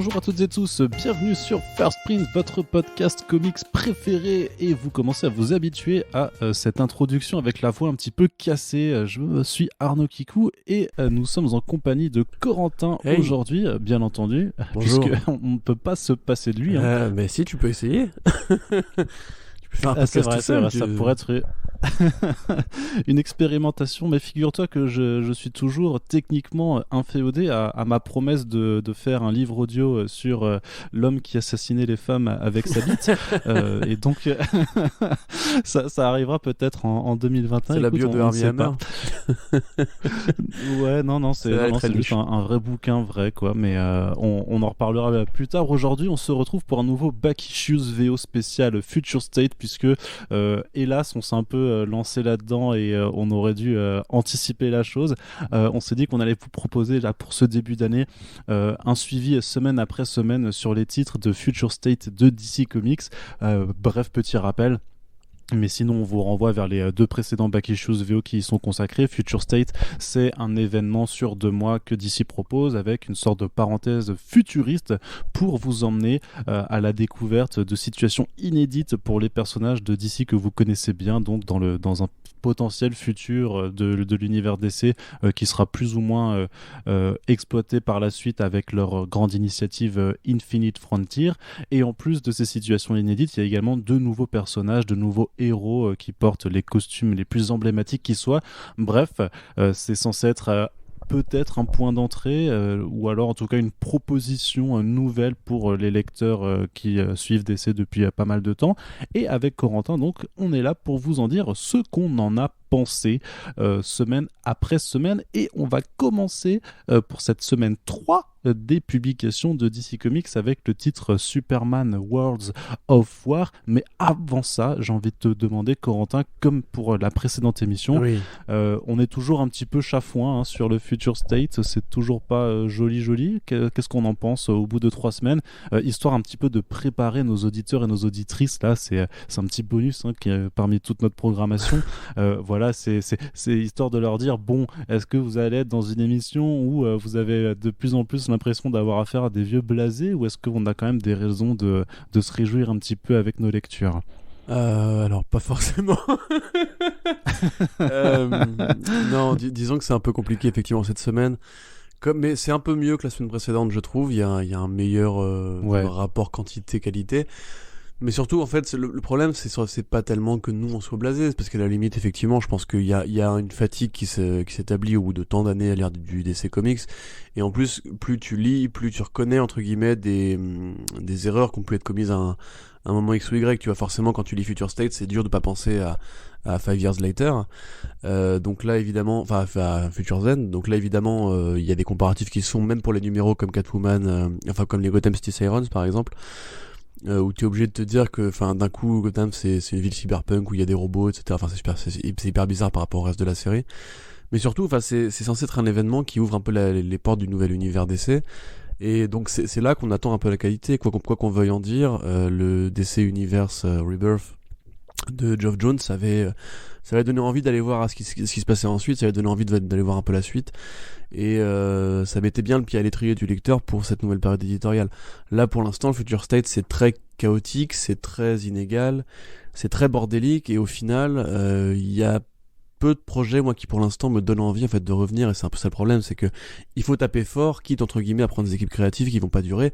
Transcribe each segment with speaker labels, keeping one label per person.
Speaker 1: bonjour à toutes et tous, bienvenue sur First Print, votre podcast comics préféré, et vous commencez à vous habituer à cette introduction avec la voix un petit peu cassée. Je suis Arnaud Kikou et nous sommes en compagnie de Corentin aujourd'hui, bien entendu, puisqu'on ne peut pas se passer de lui.
Speaker 2: Mais si, tu peux essayer.
Speaker 1: C'est vrai, ça pourrait être une expérimentation, mais figure-toi que je suis toujours techniquement inféodé à ma promesse de faire un livre audio sur l'homme qui assassinait les femmes avec sa bite. Et donc ça arrivera peut-être en 2021.
Speaker 2: C'est la bio de Armie Hammer.
Speaker 1: Ouais, non, c'est juste un vrai bouquin, vrai quoi. Mais on en reparlera plus tard. Aujourd'hui, on se retrouve pour un nouveau Back Issues VO spécial Future State, puisque hélas, on s'est un peu lancé là-dedans et on aurait dû anticiper la chose. On s'est dit qu'on allait vous proposer là pour ce début d'année un suivi semaine après semaine sur les titres de Future State de DC Comics. Bref, petit rappel. Mais sinon, on vous renvoie vers les deux précédents Back Issues VO qui y sont consacrés. Future State, c'est un événement sur 2 mois que DC propose avec une sorte de parenthèse futuriste pour vous emmener à la découverte de situations inédites pour les personnages de DC que vous connaissez bien, donc dans un potentiel futur de l'univers DC qui sera plus ou moins exploité par la suite avec leur grande initiative Infinite Frontier. Et en plus de ces situations inédites, il y a également de nouveaux personnages, de nouveaux héros qui portent les costumes les plus emblématiques qui soient. Bref, c'est censé être peut-être un point d'entrée ou alors en tout cas une proposition nouvelle pour les lecteurs qui suivent DC depuis pas mal de temps. Et avec Corentin, donc, on est là pour vous en dire ce qu'on en a pensé semaine après semaine, et on va commencer pour cette semaine 3 des publications de DC Comics avec le titre Superman Worlds of War. Mais avant ça, j'ai envie de te demander, Corentin, comme pour la précédente émission, on est toujours un petit peu chafouin sur le Future State, c'est toujours pas joli. Qu'est-ce qu'on en pense au bout de 3 semaines, histoire un petit peu de préparer nos auditeurs et nos auditrices. Là, c'est un petit bonus qui est parmi toute notre programmation. Voilà, c'est histoire de leur dire, bon, est-ce que vous allez être dans une émission où vous avez de plus en plus l'impression d'avoir affaire à des vieux blasés, ou est-ce qu'on a quand même des raisons de se réjouir un petit peu avec nos lectures ?
Speaker 2: Alors pas forcément. Non, disons que c'est un peu compliqué effectivement cette semaine. Mais c'est un peu mieux que la semaine précédente, je trouve. Il y a un meilleur rapport quantité-qualité. Mais surtout, en fait, le problème, c'est pas tellement que nous on soit blasés, parce qu'à la limite, effectivement, je pense qu'il y a une fatigue qui s'établit au bout de tant d'années à l'ère du DC Comics. Et en plus, plus tu lis, plus tu reconnais entre guillemets des erreurs qui ont pu être commises à un moment X ou Y. Tu vois, forcément, quand tu lis Future State, c'est dur de pas penser à 5 Years Later. Donc là, évidemment, enfin, à Future Zen. Donc là, évidemment, il y a des comparatifs qui sont, même pour les numéros comme Catwoman, comme les Gotham City Sirens, par exemple, où tu es obligé de te dire que, d'un coup, Gotham, c'est une ville cyberpunk où il y a des robots, etc. Enfin, c'est hyper bizarre par rapport au reste de la série. Mais surtout, c'est censé être un événement qui ouvre un peu les portes du nouvel univers DC. Et donc c'est là qu'on attend un peu la qualité, quoi qu'on veuille en dire. Le DC Universe Rebirth de Geoff Johns, ça avait donné envie d'aller voir ce qui se passait ensuite, ça avait donné envie d'aller voir un peu la suite, et ça mettait bien le pied à l'étrier du lecteur pour cette nouvelle période éditoriale. Là, pour l'instant, le Future State, c'est très chaotique, c'est très inégal, c'est très bordélique, et au final, il y a peu de projets, moi, qui pour l'instant me donnent envie en fait de revenir, et c'est un peu ça le problème, c'est que il faut taper fort, quitte entre guillemets à prendre des équipes créatives qui vont pas durer,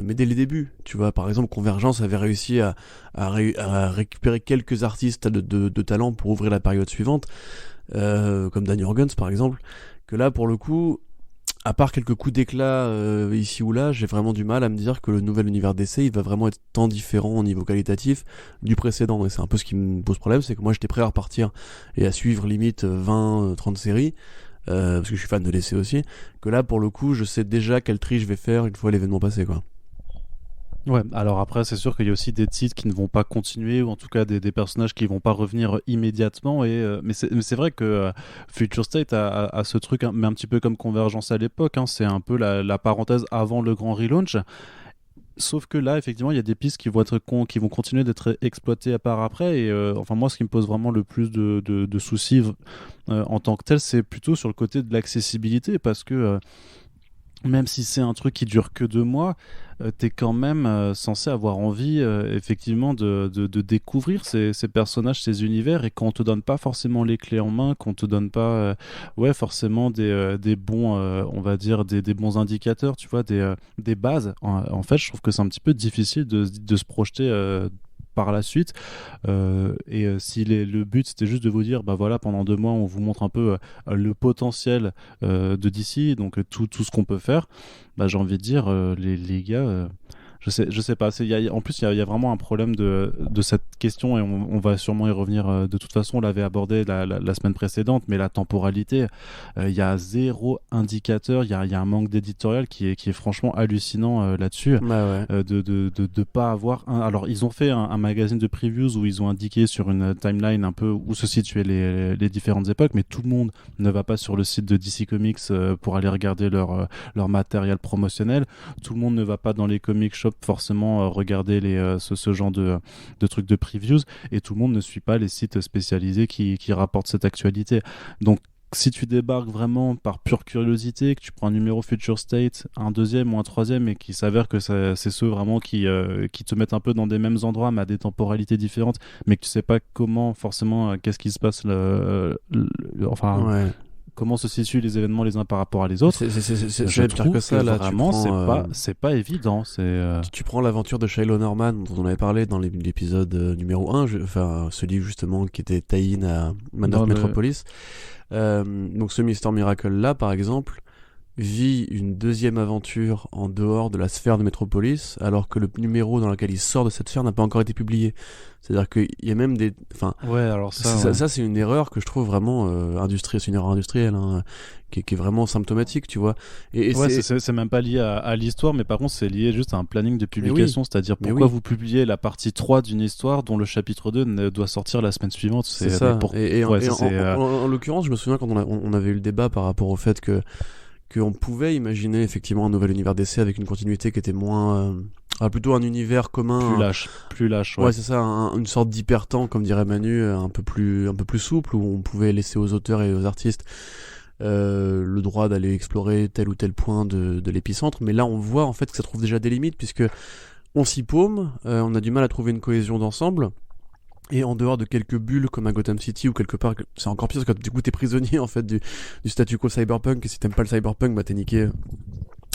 Speaker 2: mais dès les débuts, tu vois. Par exemple, Convergence avait réussi à récupérer quelques artistes de talent pour ouvrir la période suivante, comme Dan Jurgens par exemple, que là pour le coup, à part quelques coups d'éclat ici ou là, j'ai vraiment du mal à me dire que le nouvel univers DC, il va vraiment être tant différent au niveau qualitatif du précédent. Et c'est un peu ce qui me pose problème, c'est que moi j'étais prêt à repartir et à suivre limite 20-30 séries, parce que je suis fan de DC aussi, que là pour le coup je sais déjà quel tri je vais faire une fois l'événement passé, quoi.
Speaker 1: Ouais, alors après, c'est sûr qu'il y a aussi des titres qui ne vont pas continuer, ou en tout cas des personnages qui ne vont pas revenir immédiatement. Mais c'est vrai que Future State a ce truc, mais un petit peu comme Convergence à l'époque, c'est un peu la parenthèse avant le grand relaunch. Sauf que là, effectivement, il y a des pistes qui vont continuer d'être exploitées à part après. Et enfin, moi, ce qui me pose vraiment le plus de soucis en tant que tel, c'est plutôt sur le côté de l'accessibilité, parce que même si c'est un truc qui dure que 2 mois, t'es quand même censé avoir envie effectivement de découvrir ces personnages, ces univers, et qu'on te donne pas forcément les clés en main, qu'on te donne pas forcément des bons on va dire des bons indicateurs, tu vois, des bases. En fait, je trouve que c'est un petit peu difficile de se projeter par la suite. Si le but c'était juste de vous dire, bah voilà, pendant 2 mois, on vous montre un peu le potentiel de DC, donc tout ce qu'on peut faire, bah j'ai envie de dire, les gars, je sais pas. En plus, il y a vraiment un problème de cette question, et on va sûrement y revenir. De toute façon, on l'avait abordé la semaine précédente, mais la temporalité, il y a zéro indicateur. Il y a un manque d'éditorial qui est franchement hallucinant là-dessus.
Speaker 2: Bah ouais.
Speaker 1: De pas avoir alors, ils ont fait un magazine de previews où ils ont indiqué sur une timeline un peu où se situaient les différentes époques, mais tout le monde ne va pas sur le site de DC Comics pour aller regarder leur matériel promotionnel. Tout le monde ne va pas dans les comic shops forcément regarder ce genre de trucs de previews, et tout le monde ne suit pas les sites spécialisés qui rapportent cette actualité. Donc si tu débarques vraiment par pure curiosité, que tu prends un numéro Future State, un deuxième ou un troisième, et qui s'avère que c'est ceux vraiment qui te mettent un peu dans des mêmes endroits mais à des temporalités différentes, mais que tu sais pas comment forcément qu'est-ce qui se passe enfin
Speaker 2: Ouais.
Speaker 1: comment se situent les événements les uns par rapport à les autres. Je trouve que ça, là, vraiment, c'est pas évident.
Speaker 2: Tu prends l'aventure de Shiloh Norman, dont on avait parlé dans l'épisode numéro 1, enfin celui justement qui était tie-in à Man of Metropolis. Donc ce Mister Miracle là, par exemple, vit une deuxième aventure en dehors de la sphère de Metropolis, alors que le numéro dans lequel il sort de cette sphère n'a pas encore été publié. C'est-à-dire qu'il y a même des... Enfin,
Speaker 1: ouais, alors
Speaker 2: ça c'est une erreur que je trouve vraiment c'est une erreur industrielle, hein, qui est vraiment symptomatique, tu vois.
Speaker 1: Et ouais, c'est même pas lié à l'histoire, mais par contre c'est lié juste à un planning de publication, c'est-à-dire pourquoi vous publiez la partie 3 d'une histoire dont le chapitre 2 doit sortir la semaine suivante.
Speaker 2: C'est ça. En l'occurrence, je me souviens quand on avait eu le débat par rapport au fait qu'on pouvait imaginer effectivement un nouvel univers DC avec une continuité qui était moins... plutôt un univers commun...
Speaker 1: Plus lâche,
Speaker 2: ouais. Ouais, c'est ça, une sorte d'hyper-temps, comme dirait Manu, un peu plus souple, où on pouvait laisser aux auteurs et aux artistes le droit d'aller explorer tel ou tel point de l'épicentre. Mais là, on voit en fait que ça trouve déjà des limites, puisque on s'y paume, on a du mal à trouver une cohésion d'ensemble. Et en dehors de quelques bulles comme à Gotham City ou quelque part, c'est encore pire parce que du coup t'es prisonnier en fait du statu quo cyberpunk, et si t'aimes pas le cyberpunk, bah t'es niqué.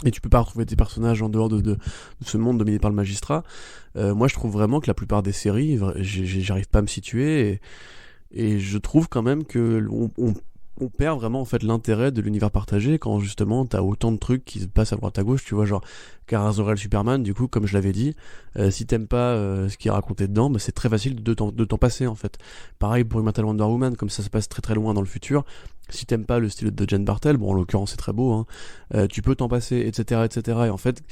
Speaker 2: Et tu peux pas retrouver tes personnages en dehors de ce monde dominé par le magistrat. Moi je trouve vraiment que la plupart des séries, j'arrive pas à me situer, et je trouve quand même que on perd vraiment en fait l'intérêt de l'univers partagé quand justement t'as autant de trucs qui se passent à droite à gauche, tu vois, genre Kara Zor-El Superman, du coup, comme je l'avais dit, si t'aimes pas ce qui est raconté dedans, bah, c'est très facile de t'en passer en fait. Pareil pour Immortal Wonder Woman, comme ça se passe très très loin dans le futur, si t'aimes pas le style de Jen Bartel, bon en l'occurrence c'est très beau, hein, tu peux t'en passer, etc. Et en fait,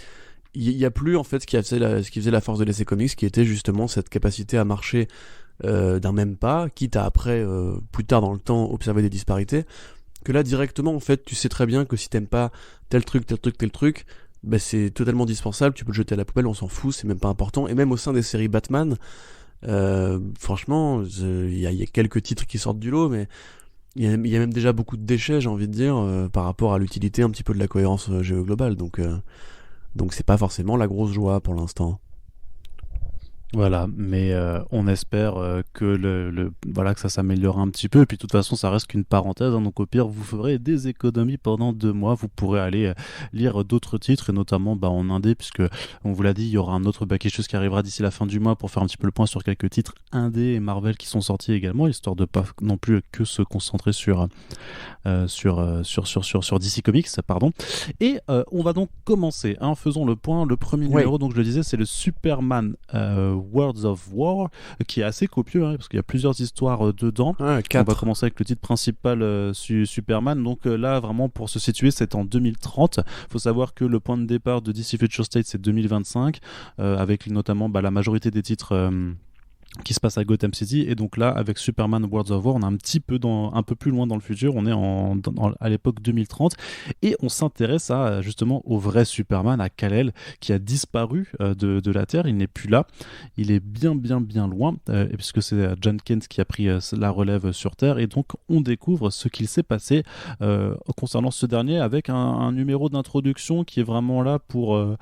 Speaker 2: il y a plus en fait ce qui faisait la force de l'essai comics, qui était justement cette capacité à marcher d'un même pas, quitte à après plus tard dans le temps observer des disparités, que là directement en fait tu sais très bien que si t'aimes pas tel truc, bah, c'est totalement dispensable, tu peux le jeter à la poubelle, on s'en fout, c'est même pas important. Et même au sein des séries Batman, franchement il y a quelques titres qui sortent du lot, mais il y a même déjà beaucoup de déchets, j'ai envie de dire, par rapport à l'utilité un petit peu de la cohérence géoglobale, donc c'est pas forcément la grosse joie pour l'instant.
Speaker 1: Voilà, mais on espère que voilà, que ça s'améliore un petit peu. Et puis de toute façon, ça reste qu'une parenthèse, hein, donc au pire, vous ferez des économies pendant 2 mois. Vous pourrez aller lire d'autres titres, et notamment en indé, puisque on vous l'a dit, il y aura un autre Back Issues qui arrivera d'ici la fin du mois pour faire un petit peu le point sur quelques titres indé et Marvel qui sont sortis également, histoire de pas non plus que se concentrer sur DC Comics, pardon. Et on va donc commencer, hein, faisons le point. Le premier numéro, donc je le disais, c'est le Superman Worlds of War, qui est assez copieux, hein, parce qu'il y a plusieurs histoires dedans. On va commencer avec le titre principal, Superman. Donc là, vraiment, pour se situer, c'est en 2030. Il faut savoir que le point de départ de DC Future State, c'est 2025, avec notamment la majorité des titres qui se passe à Gotham City, et donc là avec Superman World of War on est un peu plus loin dans le futur, on est à l'époque 2030 et on s'intéresse justement au vrai Superman, à Kal-El, qui a disparu de la Terre. Il n'est plus là, il est bien loin, puisque c'est John Kent qui a pris la relève sur Terre, et donc on découvre ce qu'il s'est passé concernant ce dernier avec un numéro d'introduction qui est vraiment là pour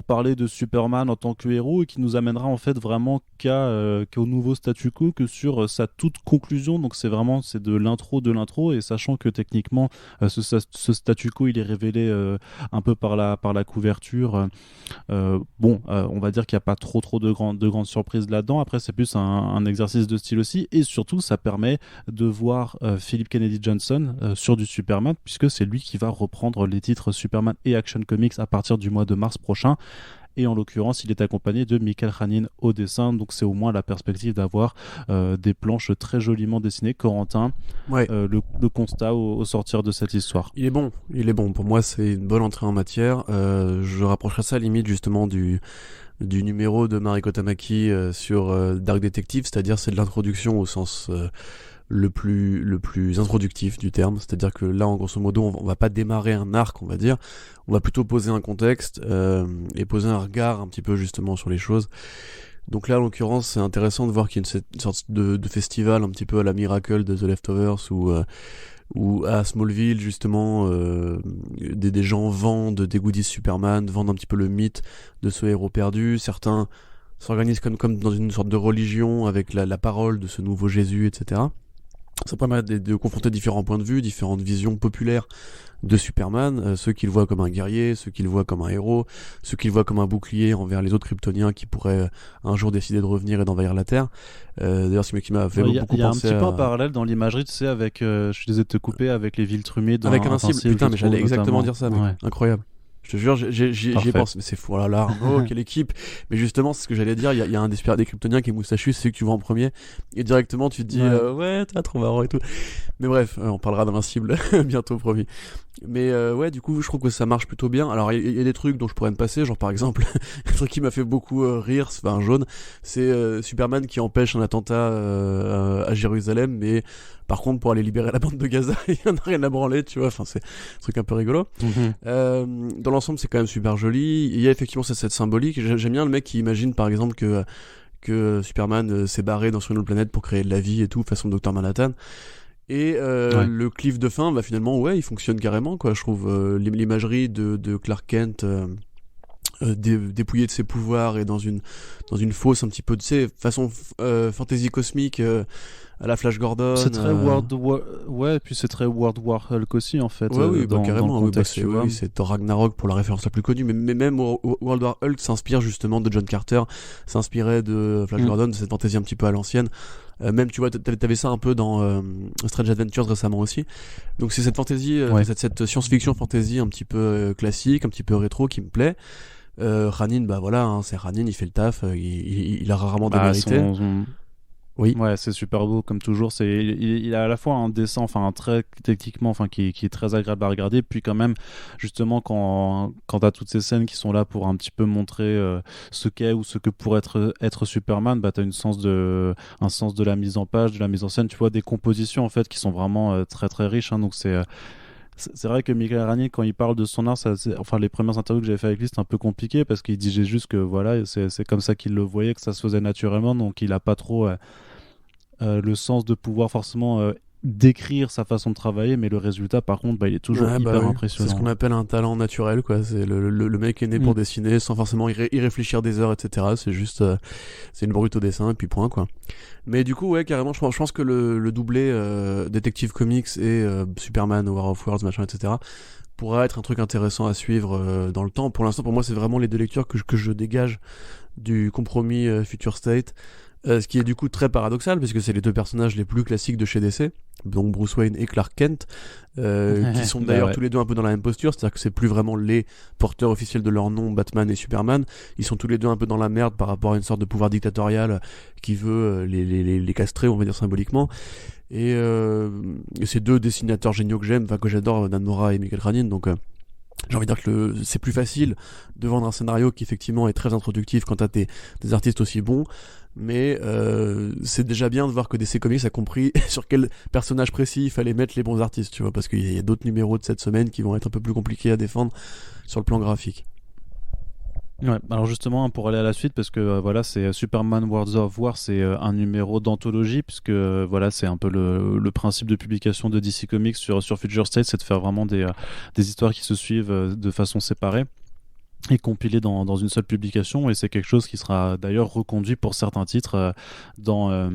Speaker 1: parler de Superman en tant que héros, et qui nous amènera en fait vraiment qu'au nouveau statu quo, que sur sa toute conclusion. Donc c'est de l'intro, et sachant que techniquement ce statu quo il est révélé un peu par la couverture. On va dire qu'il n'y a pas trop de grandes surprises là-dedans. Après c'est plus un exercice de style aussi, et surtout ça permet de voir Philip Kennedy Johnson sur du Superman, puisque c'est lui qui va reprendre les titres Superman et Action Comics à partir du mois de mars prochain. Et en l'occurrence, il est accompagné de Michael Hanin au dessin, donc c'est au moins la perspective d'avoir des planches très joliment dessinées. Corentin, le constat au sortir de cette histoire.
Speaker 2: Il est bon. Pour moi, c'est une bonne entrée en matière. Je rapprocherais ça limite justement du numéro de Mariko Tamaki sur Dark Detective, c'est-à-dire c'est de l'introduction au sens le plus introductif du terme, c'est-à-dire que là, en grosso modo, on va pas démarrer un arc, on va dire, on va plutôt poser un contexte et poser un regard un petit peu justement sur les choses. Donc là, en l'occurrence, c'est intéressant de voir qu'il y a une sorte de festival un petit peu à la Miracle de The Leftovers, où à Smallville, justement, des gens vendent des goodies Superman, vendent un petit peu le mythe de ce héros perdu. Certains s'organisent comme dans une sorte de religion avec la parole de ce nouveau Jésus, etc. Ça permet de confronter différents points de vue, différentes visions populaires de Superman, ceux qui le voient comme un guerrier, ceux qui le voient comme un héros, ceux qui le voient comme un bouclier envers les autres Kryptoniens qui pourraient un jour décider de revenir et d'envahir la Terre. D'ailleurs, c'est qui m'a fait beaucoup penser.
Speaker 1: Il y a un petit peu un parallèle dans l'imagerie, tu sais, avec, je suis désolé de te couper, avec les Viltrumides dans
Speaker 2: avec Invincible. Putain, mais j'allais exactement dire ça, mec.
Speaker 1: Ouais.
Speaker 2: Incroyable. Je te jure, j'y pense, mais c'est fou, oh là là, Arnaud, quelle équipe. Mais justement, c'est ce que j'allais dire, il y a un des Kryptoniens qui est moustachu, c'est celui que tu vois en premier, et directement tu te dis, ouais, t'as trop marrant et tout. Mais bref, on parlera d'Invincible bientôt, promis. Mais du coup, je trouve que ça marche plutôt bien. Alors, il y a des trucs dont je pourrais me passer, genre par exemple, un truc qui m'a fait beaucoup rire, c'est un jaune, c'est Superman qui empêche un attentat à Jérusalem, mais par contre, pour aller libérer la bande de Gaza, il y en a rien à branler, tu vois, enfin, c'est un truc un peu rigolo. Dans l'ensemble, c'est quand même super joli. Il y a effectivement cette symbolique. J'aime bien le mec qui imagine, par exemple, que Superman s'est barré sur une autre planète pour créer de la vie et tout, façon Dr Manhattan. Et le cliff de fin, finalement, il fonctionne carrément, quoi. Je trouve l'imagerie de Clark Kent dépouillé de ses pouvoirs et dans une fosse un petit peu, tu sais, façon fantasy cosmique à la Flash Gordon.
Speaker 1: C'est très World War... puis c'est très World War Hulk aussi, en fait.
Speaker 2: Carrément.
Speaker 1: Dans le contexte,
Speaker 2: c'est Thor Ragnarok pour la référence la plus connue, mais même World War Hulk s'inspire justement de John Carter, s'inspirait de Flash Gordon, de cette fantaisie un petit peu à l'ancienne. Même, tu vois, t'avais ça un peu dans Strange Adventures récemment aussi. Donc c'est cette fantaisie, cette science-fiction fantasy un petit peu classique, un petit peu rétro qui me plaît. Hanin, c'est Hanin, il fait le taf, il a rarement démérité. Oui.
Speaker 1: Ouais, c'est super beau comme toujours. Il a à la fois un dessin, un trait techniquement, qui est très agréable à regarder. Puis quand même, justement, quand t'as toutes ces scènes qui sont là pour un petit peu montrer ce qu'est ou ce que pourrait être Superman, t'as un sens de la mise en page, de la mise en scène. Tu vois, des compositions en fait qui sont vraiment très très riches. Donc c'est vrai que Michael Hanin, quand il parle de son art, les premières interviews que j'avais fait avec lui, c'était un peu compliqué parce qu'il disait juste que voilà, c'est comme ça qu'il le voyait, que ça se faisait naturellement, donc il a pas trop le sens de pouvoir forcément décrire sa façon de travailler, mais le résultat par contre il est toujours hyper impressionnant.
Speaker 2: C'est ce qu'on appelle un talent naturel, quoi. C'est le mec est né pour dessiner sans forcément y réfléchir des heures, etc. C'est juste c'est une brute au dessin et puis point, quoi. Mais du coup carrément je pense que le doublé Detective Comics et Superman, War of Worlds, machin, etc. pourra être un truc intéressant à suivre dans le temps. Pour l'instant, pour moi, c'est vraiment les deux lectures que je dégage du compromis Future State. Ce qui est du coup très paradoxal, parce que c'est les deux personnages les plus classiques de chez DC, donc Bruce Wayne et Clark Kent, qui sont d'ailleurs tous les deux un peu dans la même posture, c'est-à-dire que c'est plus vraiment les porteurs officiels de leur nom, Batman et Superman, ils sont tous les deux un peu dans la merde par rapport à une sorte de pouvoir dictatorial qui veut les castrer, on va dire symboliquement. Et ces deux dessinateurs géniaux que j'aime, que j'adore, Dan Mora et Michael Hanin, donc j'ai envie de dire que c'est plus facile de vendre un scénario qui effectivement est très introductif quand t'as des artistes aussi bons, mais c'est déjà bien de voir que DC Comics a compris sur quel personnage précis il fallait mettre les bons artistes, tu vois, parce qu'il y a d'autres numéros de cette semaine qui vont être un peu plus compliqués à défendre sur le plan graphique.
Speaker 1: Ouais, alors justement pour aller à la suite, parce que voilà, c'est Superman Worlds of War, c'est un numéro d'anthologie, puisque voilà, c'est un peu le principe de publication de DC Comics sur Future State, c'est de faire vraiment des histoires qui se suivent de façon séparée et compilé dans une seule publication, et c'est quelque chose qui sera d'ailleurs reconduit pour certains titres dans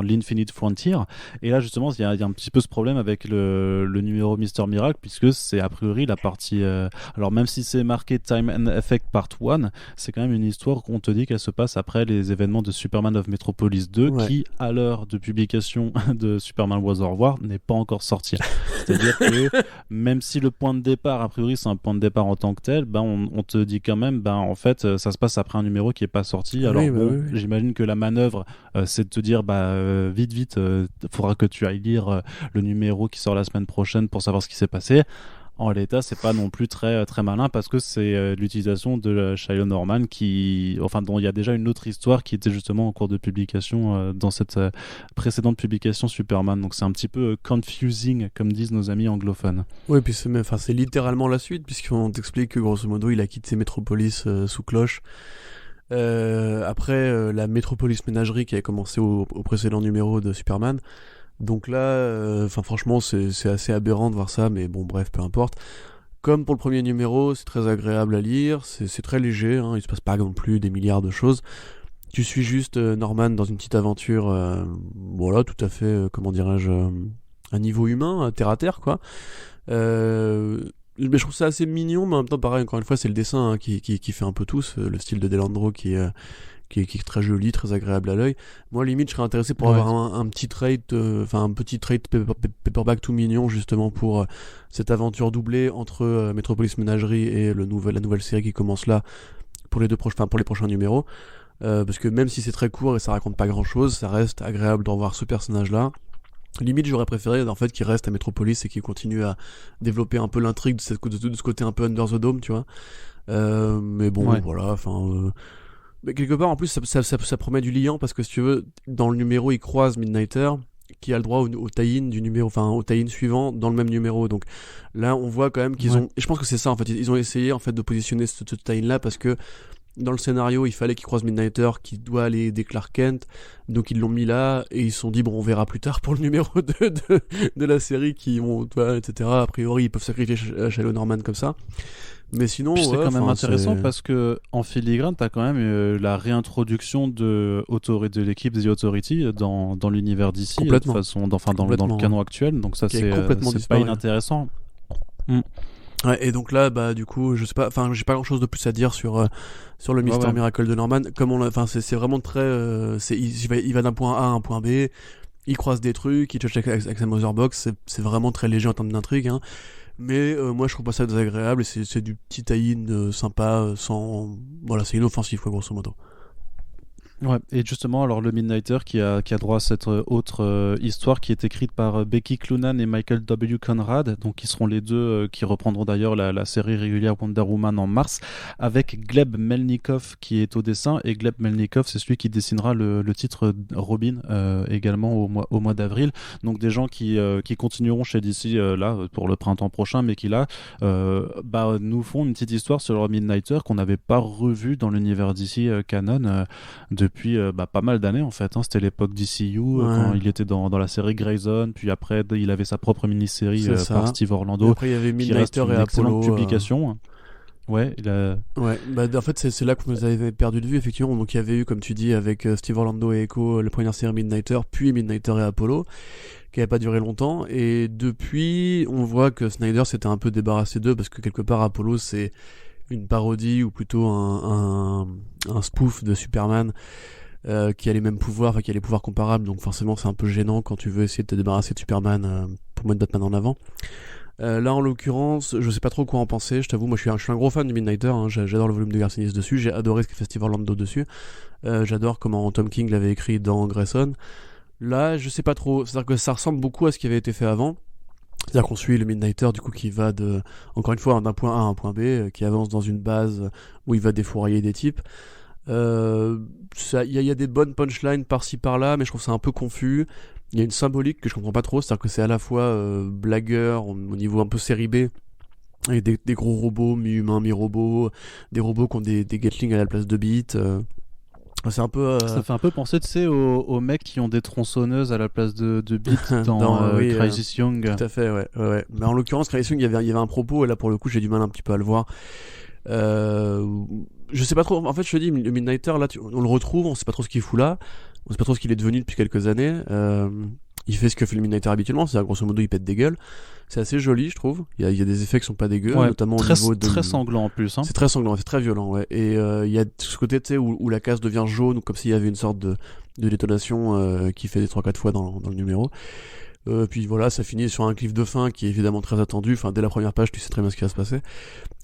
Speaker 1: l'Infinite Frontier. Et là justement il y a un petit peu ce problème avec le numéro Mister Miracle, puisque c'est a priori la partie alors même si c'est marqué Time and Effect Part 1, c'est quand même une histoire qu'on te dit qu'elle se passe après les événements de Superman of Metropolis 2, qui à l'heure de publication de Superman Worlds of War n'est pas encore sorti. C'est-à-dire que même si le point de départ a priori c'est un point de départ en tant que tel, ben on te dit quand même, en fait ça se passe après un numéro qui est pas sorti. Alors j'imagine que la manœuvre c'est de te dire vite faudra que tu ailles lire le numéro qui sort la semaine prochaine pour savoir ce qui s'est passé. En l'état, c'est pas non plus très malin, parce que c'est l'utilisation de Shiloh Norman dont il y a déjà une autre histoire qui était justement en cours de publication dans cette précédente publication Superman. Donc c'est un petit peu confusing, comme disent nos amis anglophones.
Speaker 2: Oui, puis c'est littéralement la suite, puisqu'on t'explique que grosso modo il a quitté Metropolis sous cloche. Après la Metropolis Ménagerie qui a commencé au précédent numéro de Superman. Donc là, franchement, c'est assez aberrant de voir ça, mais bon, bref, peu importe. Comme pour le premier numéro, c'est très agréable à lire, c'est très léger, il se passe pas non plus des milliards de choses. Tu suis juste Norman dans une petite aventure, voilà, tout à fait, comment dirais-je, un niveau humain, terre à terre, quoi. Mais je trouve ça assez mignon, mais en même temps, pareil, encore une fois, c'est le dessin qui fait un peu tout, le style de Delandro qui est très joli, très agréable à l'œil. Moi, limite, je serais intéressé pour avoir un petit trade, un petit trade paperback tout mignon, justement, pour cette aventure doublée entre Metropolis Ménagerie et la nouvelle série qui commence là, pour les prochains numéros. Parce que même si c'est très court et ça raconte pas grand chose, ça reste agréable de revoir ce personnage-là. Limite, j'aurais préféré en fait qu'il reste à Metropolis et qu'il continue à développer un peu l'intrigue de ce côté un peu Under the Dome, tu vois. Mais bon, voilà, mais quelque part, en plus, ça promet du liant, parce que si tu veux, dans le numéro, il croise Midnighter, qui a le droit au tie-in du numéro, au tie-in suivant dans le même numéro. Donc là, on voit quand même qu'ils ont, et je pense que c'est ça en fait, ils ont essayé en fait de positionner ce tie-in là, parce que dans le scénario, il fallait qu'ils croisent Midnighter qui doit aller aider Clark Kent, donc ils l'ont mis là, et ils se sont dit bon, on verra plus tard pour le numéro 2 de la série qui vont, etc. A priori, ils peuvent sacrifier Shiloh Norman comme ça. Mais sinon,
Speaker 1: c'est quand même intéressant, parce que en filigrane, t'as quand même la réintroduction de l'équipe The Authority dans l'univers d'ici, de façon, dans le canon actuel. Donc ça, c'est pas inintéressant.
Speaker 2: Ouais, et donc là, du coup, je sais pas, j'ai pas grand chose de plus à dire sur le Mister Miracle de Norman. Comme c'est vraiment très, il va d'un point A à un point B, il croise des trucs, il touche avec sa Motherbox, c'est vraiment très léger en termes d'intrigue, Mais moi je trouve pas ça désagréable, et c'est du petit tie-in sympa, c'est inoffensif, grosso modo.
Speaker 1: Ouais, et justement, alors le Midnighter qui a droit à cette autre histoire qui est écrite par Becky Cloonan et Michael W. Conrad, donc qui seront les deux qui reprendront d'ailleurs la série régulière Wonder Woman en mars, avec Gleb Melnikov qui est au dessin, et Gleb Melnikov c'est celui qui dessinera le titre Robin également au mois d'avril. Donc des gens qui continueront chez DC là pour le printemps prochain, mais qui là nous font une petite histoire sur le Midnighter qu'on n'avait pas revu dans l'univers DC canon depuis pas mal d'années en fait. C'était l'époque DCU quand il était dans la série Grayson, puis après il avait sa propre mini-série par Steve Orlando.
Speaker 2: Et après il y avait Midnighter et Apollo.
Speaker 1: Publication. Ouais,
Speaker 2: en fait c'est là qu'on nous avait perdu de vue, effectivement. Donc il y avait eu, comme tu dis, avec Steve Orlando et Echo, la première série Midnighter, puis Midnighter et Apollo, qui n'avait pas duré longtemps, et depuis on voit que Snyder s'était un peu débarrassé d'eux, parce que quelque part Apollo c'est une parodie, ou plutôt un spoof de Superman qui a les mêmes pouvoirs, qui a les pouvoirs comparables, donc forcément c'est un peu gênant quand tu veux essayer de te débarrasser de Superman pour mettre Batman en avant. Là en l'occurrence, je sais pas trop quoi en penser, je t'avoue. Moi je suis un gros fan du Midnighter, j'adore le volume de Garcinis dessus, j'ai adoré ce que fait Steve Orlando dessus, j'adore comment Tom King l'avait écrit dans Grayson. Là je sais pas trop, c'est-à-dire que ça ressemble beaucoup à ce qui avait été fait avant. C'est-à-dire qu'on suit le Midnighter du coup qui va encore une fois d'un point A à un point B, qui avance dans une base où il va défourailler des types. Il y a des bonnes punchlines par-ci par-là, mais je trouve ça un peu confus. Il y a une symbolique que je comprends pas trop, c'est-à-dire que c'est à la fois blagueur au niveau un peu série B, avec des gros robots, mi-humains, mi-robots, des robots qui ont des Gatling à la place de bits. C'est un peu.
Speaker 1: Ça fait un peu penser, tu sais, aux mecs qui ont des tronçonneuses à la place de bits dans Crisis Young.
Speaker 2: Tout à fait, ouais. Mais en l'occurrence, Crisis Young, il y avait un propos, et là pour le coup, j'ai du mal un petit peu à le voir. Je sais pas trop. En fait, je te dis, le Midnighter, là, on le retrouve, on sait pas trop ce qu'il fout là, on sait pas trop ce qu'il est devenu depuis quelques années. Il fait ce que fait le Midnighter habituellement, c'est-à-dire grosso modo, il pète des gueules. C'est assez joli, je trouve. Il y a des effets qui sont pas dégueux, notamment au niveau de.
Speaker 1: Très sanglant en plus. Hein.
Speaker 2: C'est très sanglant, c'est très violent, ouais. Et il y a ce côté, tu sais, où la case devient jaune, ou comme s'il y avait une sorte de détonation qui fait des 3-4 fois dans le numéro. Puis voilà, ça finit sur un cliff de fin qui est évidemment très attendu. Enfin, dès la première page, tu sais très bien ce qui va se passer.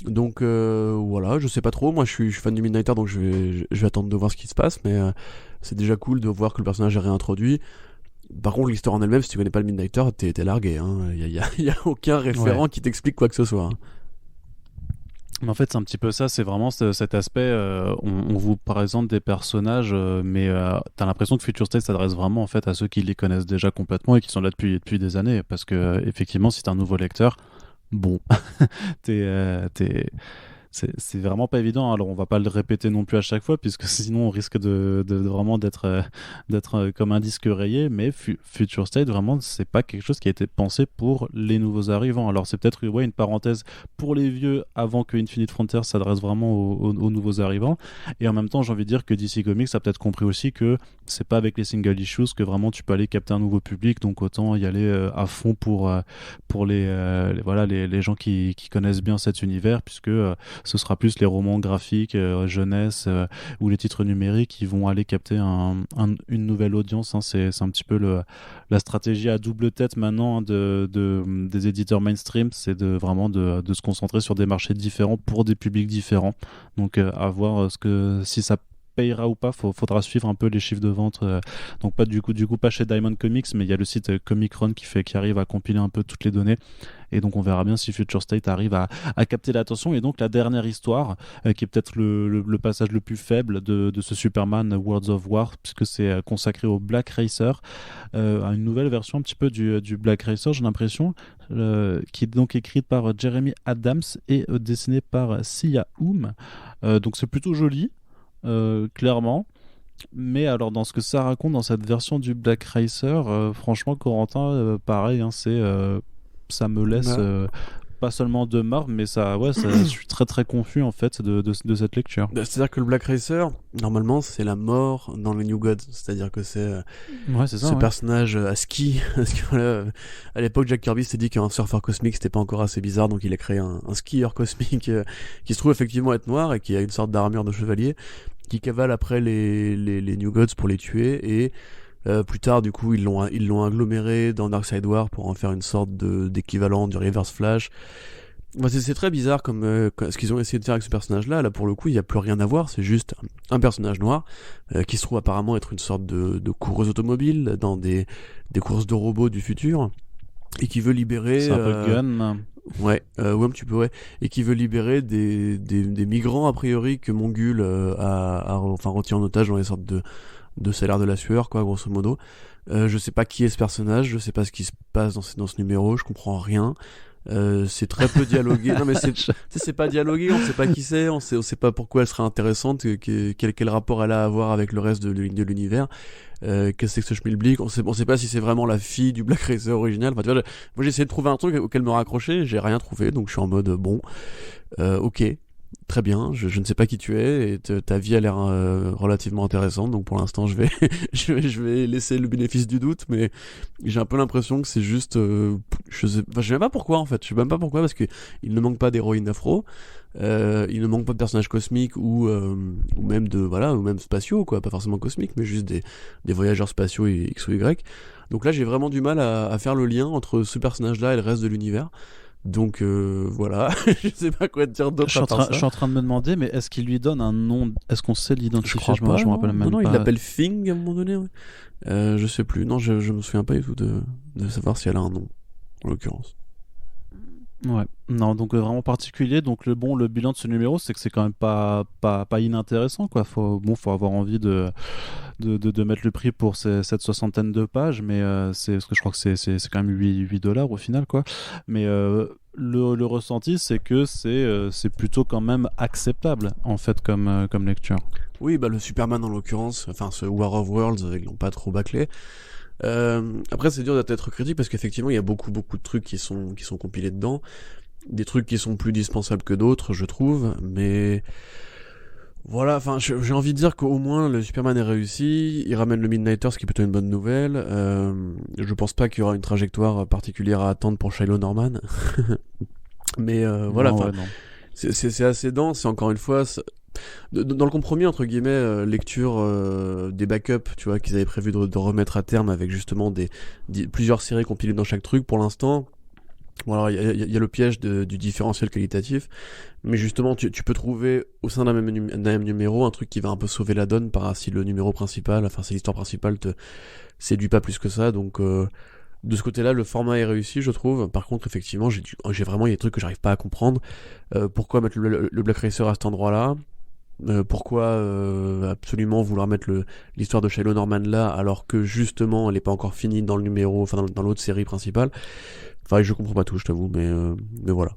Speaker 2: Donc voilà, je sais pas trop. Moi, je suis fan du Midnighter, donc je vais attendre de voir ce qui se passe. Mais c'est déjà cool de voir que le personnage est réintroduit. Par contre, l'histoire en elle-même, si tu connais pas le Midnighter, t'es largué. Il y a aucun référent qui t'explique quoi que ce soit.
Speaker 1: Mais en fait, c'est un petit peu ça, c'est vraiment cet aspect. On vous présente des personnages, mais t'as l'impression que Future State s'adresse vraiment en fait à ceux qui les connaissent déjà complètement et qui sont là depuis des années. Parce que effectivement, si t'es un nouveau lecteur, bon, c'est vraiment pas évident. Alors on va pas le répéter non plus à chaque fois, puisque sinon on risque de vraiment d'être comme un disque rayé. Mais Future State, vraiment, c'est pas quelque chose qui a été pensé pour les nouveaux arrivants. Alors c'est peut-être une parenthèse pour les vieux avant que Infinite Frontier s'adresse vraiment aux nouveaux arrivants. Et en même temps, j'ai envie de dire que DC Comics a peut-être compris aussi que c'est pas avec les single issues que vraiment tu peux aller capter un nouveau public. Donc autant y aller à fond pour les gens qui connaissent bien cet univers, puisque ce sera plus les romans graphiques, jeunesse ou les titres numériques qui vont aller capter une nouvelle audience. Hein. C'est un petit peu la stratégie à double tête maintenant des éditeurs mainstream, c'est vraiment de se concentrer sur des marchés différents pour des publics différents. Donc à voir si ça payera ou pas, faudra suivre un peu les chiffres de vente. Donc pas du coup pas chez Diamond Comics, mais il y a le site Comic Run qui arrive à compiler un peu toutes les données. Et donc on verra bien si Future State arrive à capter l'attention. Et donc la dernière histoire, qui est peut-être le passage le plus faible de ce Superman Worlds of War, puisque c'est consacré au Black Racer, à une nouvelle version un petit peu du Black Racer, j'ai l'impression, qui est donc écrite par Jeremy Adams et dessinée par Sia Oum. Donc c'est plutôt joli. Clairement, mais alors dans ce que ça raconte dans cette version du Black Racer, franchement Corentin, pareil, hein, ça me laisse pas seulement de marbre, mais je suis très très confus en fait de cette lecture.
Speaker 2: C'est-à-dire que le Black Racer, normalement, c'est la mort dans le New Gods. C'est-à-dire que c'est ce personnage à ski. Parce que, voilà, à l'époque, Jack Kirby s'est dit qu'un surfeur cosmique, c'était pas encore assez bizarre, donc il a créé un skieur cosmique qui se trouve effectivement être noir et qui a une sorte d'armure de chevalier, qui cavale après les New Gods pour les tuer. Et plus tard, du coup, ils l'ont aggloméré dans Darkseid War pour en faire une sorte d'équivalent du Reverse Flash. C'est très bizarre comme ce qu'ils ont essayé de faire avec ce personnage-là. Là, pour le coup, il n'y a plus rien à voir. C'est juste un personnage noir qui se trouve apparemment être une sorte de coureuse automobile dans des courses de robots du futur et qui veut libérer...
Speaker 1: C'est un peu gun.
Speaker 2: Ouais, un petit peu, ouais. Et qui veut libérer des migrants, a priori, que Mongul retient en otage dans les sortes de salaire de la sueur, quoi, grosso modo. Je sais pas qui est ce personnage, je sais pas ce qui se passe dans ce numéro, je comprends rien. C'est très peu dialogué. Non mais c'est pas dialogué, on sait pas qui c'est, on sait pas pourquoi elle serait intéressante, quel rapport elle a à voir avec le reste de l'univers. Qu'est-ce que c'est que ce schmilblick, on sait pas si c'est vraiment la fille du Black Racer original. Enfin, tu vois, moi j'ai essayé de trouver un truc auquel me raccrocher, j'ai rien trouvé, donc je suis en mode bon, ok. Très bien, je ne sais pas qui tu es et ta vie a l'air relativement intéressante, donc pour l'instant je vais laisser le bénéfice du doute, mais j'ai un peu l'impression que c'est juste je sais même pas pourquoi en fait, je sais même pas pourquoi, parce que il ne manque pas d'héroïnes afro, il ne manque pas de personnages cosmiques ou même ou même spatiaux, quoi, pas forcément cosmiques, mais juste des voyageurs spatiaux X ou Y. Donc là j'ai vraiment du mal à faire le lien entre ce personnage là et le reste de l'univers. Donc voilà, je sais pas quoi te dire d'autre à part ça.
Speaker 1: Je suis en train de me demander, mais est-ce qu'il lui donne un nom? Est-ce qu'on sait l'identifier? Je me rappelle même
Speaker 2: pas. Non,
Speaker 1: il
Speaker 2: l'appelle Thing à un moment donné. Ouais. Je sais plus. Non, je me souviens pas du tout de savoir si elle a un nom, en l'occurrence.
Speaker 1: Ouais, non, donc vraiment particulier. Donc le bilan de ce numéro, c'est que c'est quand même pas inintéressant, quoi. Faut avoir envie de mettre le prix pour cette soixantaine de pages, mais c'est parce que je crois que c'est quand même 8 $ au final, quoi. Mais le ressenti, c'est que c'est plutôt quand même acceptable en fait comme lecture.
Speaker 2: Oui, bah le Superman en l'occurrence, enfin ce War of Worlds, ils l'ont pas trop bâclé. Après, c'est dur d'être critique parce qu'effectivement, il y a beaucoup de trucs qui sont compilés dedans. Des trucs qui sont plus dispensables que d'autres, je trouve. Mais voilà, enfin, j'ai envie de dire qu'au moins le Superman est réussi. Il ramène le Midnighter, ce qui est plutôt une bonne nouvelle. Je pense pas qu'il y aura une trajectoire particulière à attendre pour Shiloh Norman. Mais voilà,
Speaker 1: Non,
Speaker 2: enfin,
Speaker 1: ouais, non.
Speaker 2: c'est assez dense. Et encore une fois, dans le compromis entre guillemets, lecture des backups, tu vois, qu'ils avaient prévu de remettre à terme avec justement plusieurs séries compilées dans chaque truc. Pour l'instant, bon, alors il y a le piège du différentiel qualitatif, mais justement tu peux trouver au sein d'un même numéro un truc qui va un peu sauver la donne si le numéro principal, enfin si l'histoire principale te séduit pas plus que ça. Donc de ce côté-là, le format est réussi, je trouve. Par contre, effectivement, j'ai vraiment, il y a des trucs que j'arrive pas à comprendre. Pourquoi mettre le Black Racer à cet endroit-là? Pourquoi absolument vouloir mettre l'histoire de Shiloh Norman là, alors que justement elle est pas encore finie dans le numéro, enfin dans l'autre série principale. Enfin, je comprends pas tout, je t'avoue, mais voilà.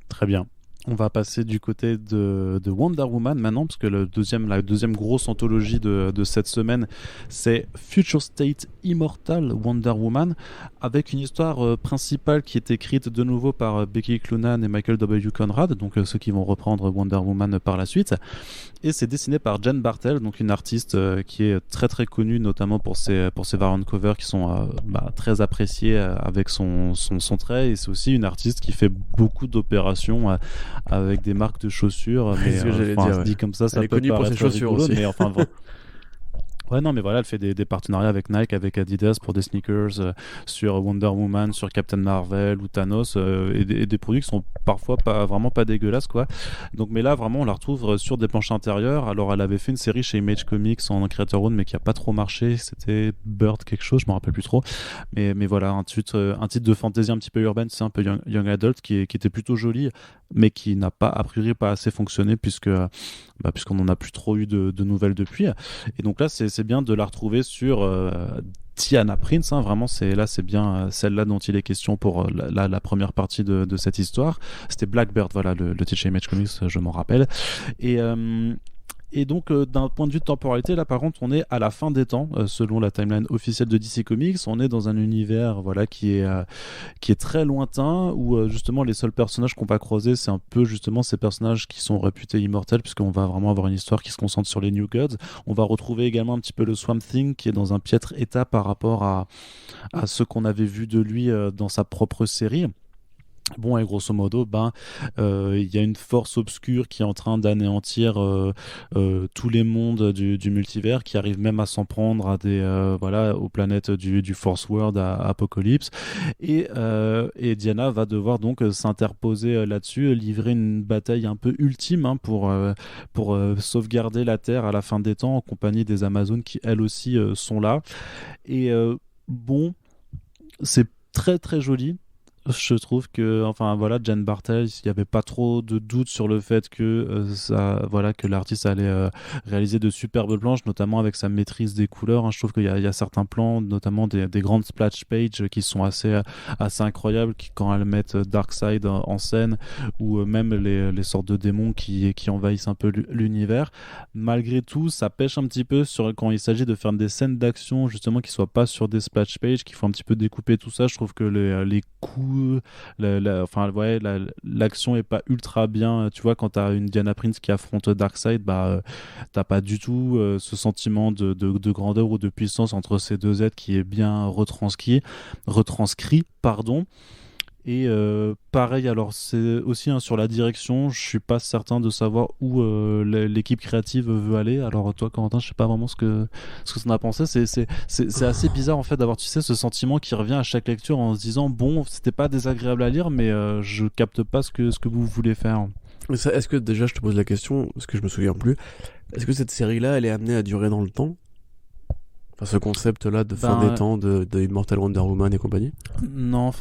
Speaker 1: Très bien. On va passer du côté de Wonder Woman maintenant, parce que la deuxième grosse anthologie de cette semaine, c'est Future State Immortal Wonder Woman, avec une histoire principale qui est écrite de nouveau par Becky Cloonan et Michael W. Conrad, donc ceux qui vont reprendre Wonder Woman par la suite. Et c'est dessiné par Jen Bartel, donc une artiste qui est très très connue, notamment pour ses variant covers qui sont très appréciés avec son trait. Et c'est aussi une artiste qui fait beaucoup d'opérations avec des marques de chaussures. Mais
Speaker 2: c'est ce que j'allais dire,
Speaker 1: dit comme ça
Speaker 2: elle est
Speaker 1: peut
Speaker 2: connue pour ses
Speaker 1: paraître
Speaker 2: chaussures
Speaker 1: rigolo,
Speaker 2: aussi.
Speaker 1: mais enfin ouais, non, mais voilà, elle fait des partenariats avec Nike, avec Adidas pour des sneakers sur Wonder Woman, sur Captain Marvel ou Thanos, et des produits qui sont parfois vraiment pas dégueulasses, quoi. Donc, mais là, vraiment, on la retrouve sur des planches intérieures. Alors, elle avait fait une série chez Image Comics en Creator Own, mais qui a pas trop marché. C'était Bird quelque chose, je me rappelle plus trop. Mais voilà, un titre de fantasy un petit peu urbaine, c'est un peu young adult qui était plutôt joli, mais qui n'a pas, a priori, pas assez fonctionné puisqu'on n'en a plus trop eu de nouvelles depuis. Et donc là, c'est bien de la retrouver sur Diana Prince, hein, vraiment c'est bien celle-là dont il est question pour la première partie de cette histoire. C'était Blackbird, voilà le titre chez Image Comics, je m'en rappelle. Et donc, d'un point de vue de temporalité, là, par contre, on est à la fin des temps, selon la timeline officielle de DC Comics. On est dans un univers, voilà, qui est très lointain, où justement les seuls personnages qu'on va croiser, c'est un peu justement ces personnages qui sont réputés immortels, puisqu'on va vraiment avoir une histoire qui se concentre sur les New Gods. On va retrouver également un petit peu le Swamp Thing, qui est dans un piètre état par rapport à ce qu'on avait vu de lui dans sa propre série. Bon, et grosso modo, il y a une force obscure qui est en train d'anéantir tous les mondes du multivers, qui arrive même à s'en prendre à aux planètes du Force World, à Apocalypse. Et Diana va devoir donc s'interposer là-dessus, livrer une bataille un peu ultime, hein, pour sauvegarder la Terre à la fin des temps, en compagnie des Amazones qui elles aussi sont là. Et c'est très très joli. Je trouve que, enfin voilà, Jen Bartel, il n'y avait pas trop de doute sur le fait que que l'artiste allait réaliser de superbes planches, notamment avec sa maîtrise des couleurs, hein. Je trouve qu'il y a certains plans, notamment des grandes splash pages qui sont assez incroyables, quand elles mettent Darkseid en scène, ou même les sortes de démons qui envahissent un peu l'univers. Malgré tout, ça pêche un petit peu quand il s'agit de faire des scènes d'action, justement, qui soient pas sur des splash pages, qu'il faut un petit peu découper tout ça. Je trouve que les coups, l'action est pas ultra bien, tu vois. Quand t'as une Diana Prince qui affronte Darkseid, t'as pas du tout ce sentiment de grandeur ou de puissance entre ces deux êtres qui est bien retranscrit, pardon. Et pareil, alors c'est aussi, hein, sur la direction, je suis pas certain de savoir où l'équipe créative veut aller. Alors toi, Corentin, je sais pas vraiment ce que t'en as pensé. C'est assez bizarre en fait d'avoir, tu sais, ce sentiment qui revient à chaque lecture en se disant bon, c'était pas désagréable à lire, mais je capte pas ce que vous voulez faire.
Speaker 2: Est-ce que déjà, je te pose la question, parce que je me souviens plus, est-ce que cette série-là, elle est amenée à durer dans le temps? Enfin, ce concept-là de fin des temps, de Immortal Wonder Woman et compagnie.
Speaker 1: Non,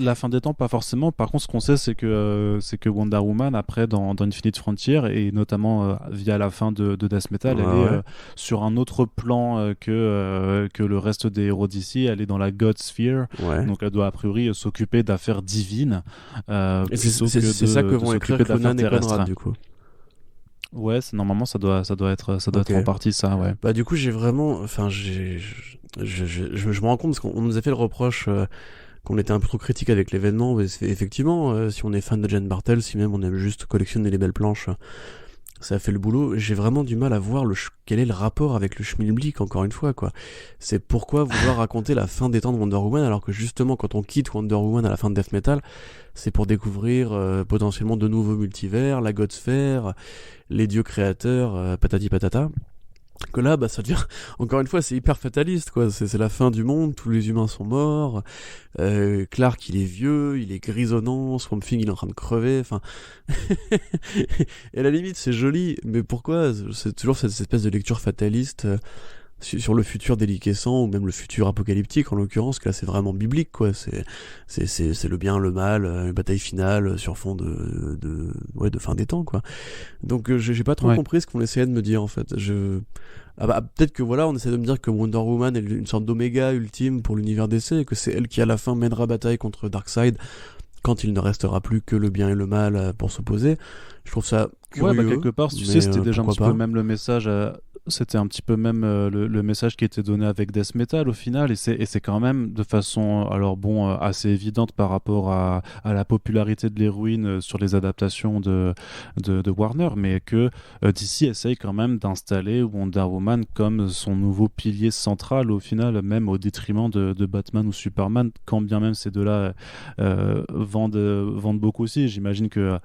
Speaker 1: la fin des temps, pas forcément. Par contre, ce qu'on sait, c'est que Wonder Woman, après, dans Infinite Frontier, et notamment via la fin de Death Metal, elle est sur un autre plan que le reste des héros d'ici. Elle est dans la God Sphere. Ouais. Donc, elle doit, a priori, s'occuper d'affaires divines.
Speaker 2: Et c'est ça que vont écrire Cloonan et Conrad, du coup.
Speaker 1: Ouais, normalement ça doit être en partie ça, ouais.
Speaker 2: Bah du coup j'ai vraiment, enfin je me rends compte parce qu'on nous a fait le reproche qu'on était un peu trop critique avec l'événement. Mais effectivement, si on est fan de Jen Bartel, si même on aime juste collectionner les belles planches, ça a fait le boulot. J'ai vraiment du mal à voir quel est le rapport avec le schmilblick, encore une fois, quoi. C'est pourquoi vouloir raconter la fin des temps de Wonder Woman alors que justement quand on quitte Wonder Woman à la fin de Death Metal, c'est pour découvrir potentiellement de nouveaux multivers, la God Sphere, les dieux créateurs, patati patata. Que là, bah, ça devient, encore une fois, c'est hyper fataliste, quoi. C'est la fin du monde, tous les humains sont morts, Clark, il est vieux, il est grisonnant, Swamp Thing, il est en train de crever, enfin. Et à la limite, c'est joli, mais pourquoi c'est toujours cette espèce de lecture fataliste sur le futur déliquescent, ou même le futur apocalyptique, en l'occurrence, que là, c'est vraiment biblique, quoi. C'est le bien, le mal, une bataille finale sur fond de fin des temps, quoi. Donc, j'ai pas trop compris ce qu'on essayait de me dire, en fait. Peut-être que voilà, on essaie de me dire que Wonder Woman est une sorte d'oméga ultime pour l'univers DC, et que c'est elle qui à la fin mènera bataille contre Darkseid quand il ne restera plus que le bien et le mal pour s'opposer. Je trouve ça curieux.
Speaker 1: Ouais, quelque part, tu sais, c'était déjà un petit peu même le message. C'était un petit peu même le message qui était donné avec Death Metal au final, et c'est quand même de façon assez évidente par rapport à la popularité de l'héroïne sur les adaptations de Warner, mais que DC essaye quand même d'installer Wonder Woman comme son nouveau pilier central au final, même au détriment de Batman ou Superman, quand bien même ces deux-là vendent beaucoup aussi. J'imagine que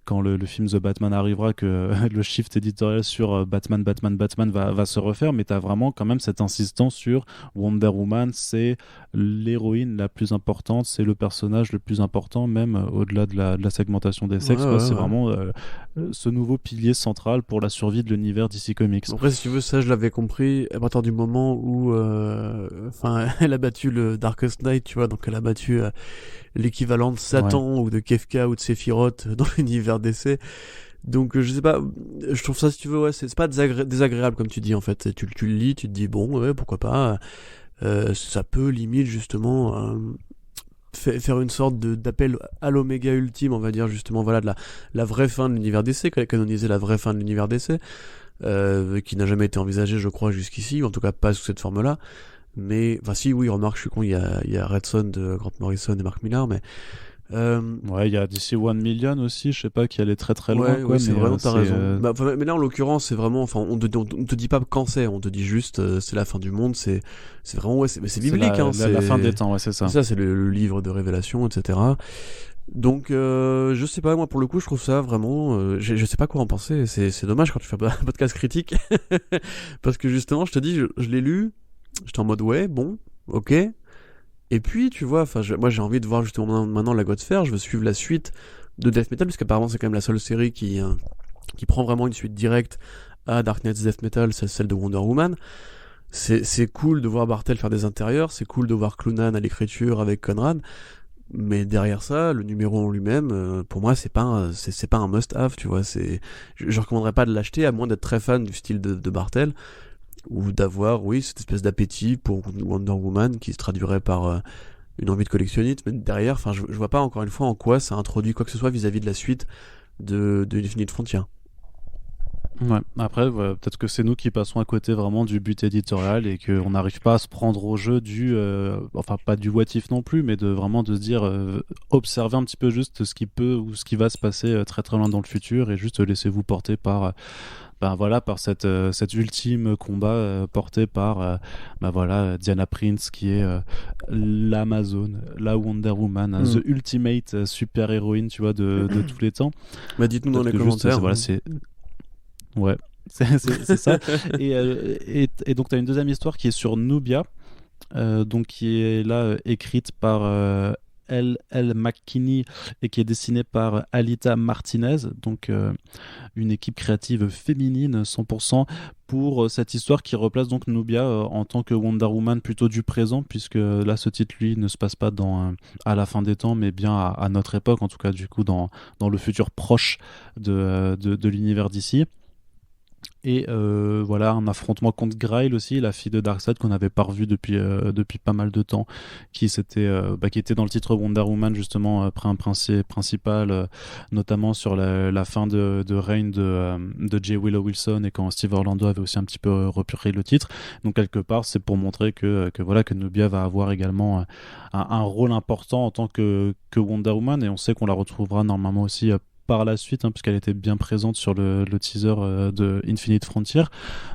Speaker 1: quand le film The Batman arrivera, que le shift éditorial sur Batman va se refaire, mais tu as vraiment quand même cette insistance sur Wonder Woman, c'est l'héroïne la plus importante, c'est le personnage le plus important, même au-delà de la segmentation des sexes. C'est vraiment ce nouveau pilier central pour la survie de l'univers DC Comics.
Speaker 2: Après, si tu veux, ça je l'avais compris à partir du moment où elle a battu le Darkest Knight, tu vois, donc elle a battu l'équivalent de Satan ou de Kefka ou de Sephiroth dans l'univers DC. Donc je sais pas, je trouve ça, si tu veux, c'est pas désagréable comme tu dis, en fait. Tu le lis, tu te dis bon, ouais, pourquoi pas, ça peut limite justement faire une sorte d'appel à l'oméga ultime, on va dire, justement, voilà, de la vraie fin de l'univers DC, canoniser la vraie fin de l'univers DC, qui n'a jamais été envisagée, je crois, jusqu'ici, ou en tout cas pas sous cette forme-là. Mais, enfin si, oui, remarque, je suis con, il y a Red Son de Grant Morrison et Mark Millar, mais...
Speaker 1: il y a DC 1 Million aussi, je sais pas, qui allait très très loin.
Speaker 2: Ouais, c'est vraiment, t'as raison. Mais là, en l'occurrence, c'est vraiment, enfin, on te dit pas quand c'est, on te dit juste, c'est la fin du monde, c'est vraiment, c'est biblique,
Speaker 1: la fin des temps, c'est ça.
Speaker 2: C'est ça, c'est le livre de révélation, etc. Donc, je sais pas, moi, pour le coup, je trouve ça vraiment, je sais pas quoi en penser, c'est dommage quand tu fais un podcast critique, parce que justement, je te dis, je l'ai lu, j'étais en mode, ouais, bon, ok. Et puis, tu vois, moi j'ai envie de voir justement maintenant la God Sphere, je veux suivre la suite de Death Metal, puisqu'apparemment c'est quand même la seule série qui prend vraiment une suite directe à Dark Knight's Death Metal, c'est celle de Wonder Woman. C'est cool de voir Bartel faire des intérieurs, c'est cool de voir Cloonan à l'écriture avec Conrad, mais derrière ça, le numéro en lui-même, pour moi, c'est pas un must-have, tu vois. Je recommanderais pas de l'acheter, à moins d'être très fan du style de Bartel, ou d'avoir, oui, cette espèce d'appétit pour Wonder Woman qui se traduirait par une envie de collectionnisme, mais derrière, enfin, je vois pas encore une fois en quoi ça introduit quoi que ce soit vis-à-vis de la suite de Infinite Frontier.
Speaker 1: Ouais. Après, peut-être que c'est nous qui passons à côté vraiment du but éditorial et qu'on n'arrive pas à se prendre au jeu enfin pas du what if non plus, mais de vraiment de se dire observer un petit peu juste ce qui peut ou ce qui va se passer très très loin dans le futur et juste laissez-vous porter par par cet ultime combat porté par Diana Prince qui est l'Amazon, la Wonder Woman, the ultimate super héroïne, tu vois, de tous les temps.
Speaker 2: Bah dites-nous dans les commentaires.
Speaker 1: Ouais, c'est ça. Et donc tu as une deuxième histoire qui est sur Nubia, donc qui est là écrite par L. McKinney et qui est dessiné par Alita Martinez, donc une équipe créative féminine 100% pour cette histoire qui replace donc Nubia en tant que Wonder Woman plutôt du présent, puisque là ce titre lui ne se passe pas à la fin des temps mais bien à notre époque, en tout cas du coup dans le futur proche de l'univers d'ici. Et voilà, un affrontement contre Grail aussi, la fille de Darkseid qu'on n'avait pas revue depuis pas mal de temps, qui était dans le titre Wonder Woman justement, un principal, notamment sur la fin de règne de J. Willow Wilson, et quand Steve Orlando avait aussi un petit peu repris le titre. Donc quelque part, c'est pour montrer que Nubia va avoir également un rôle important en tant que Wonder Woman, et on sait qu'on la retrouvera normalement aussi par la suite, puisqu'elle était bien présente sur le teaser de Infinite Frontier.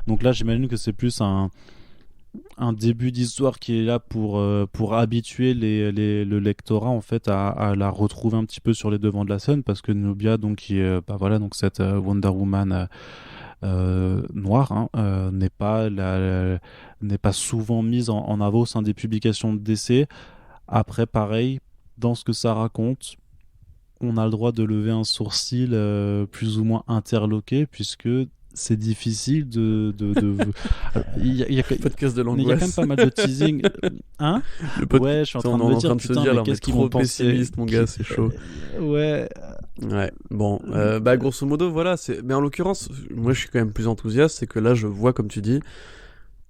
Speaker 1: Donc là, j'imagine que c'est plus un début d'histoire qui est là pour habituer le lectorat en fait à la retrouver un petit peu sur les devants de la scène, parce que Nubia, donc qui est donc cette Wonder Woman noire, n'est pas souvent mise en avant au sein des publications de DC. Après, pareil, dans ce que ça raconte, on a le droit de lever un sourcil plus ou moins interloqué, puisque c'est difficile il y a
Speaker 2: podcast de l'angoisse.
Speaker 1: Il y a quand même pas mal de teasing. Hein?
Speaker 2: Ouais, je
Speaker 1: suis en train de me dire, putain, mais qu'est-ce qu'ils vont penser?
Speaker 2: Pessimiste, mon gars, c'est chaud.
Speaker 1: Ouais.
Speaker 2: Bon, grosso modo, voilà. Mais en l'occurrence, moi, je suis quand même plus enthousiaste, c'est que là, je vois, comme tu dis,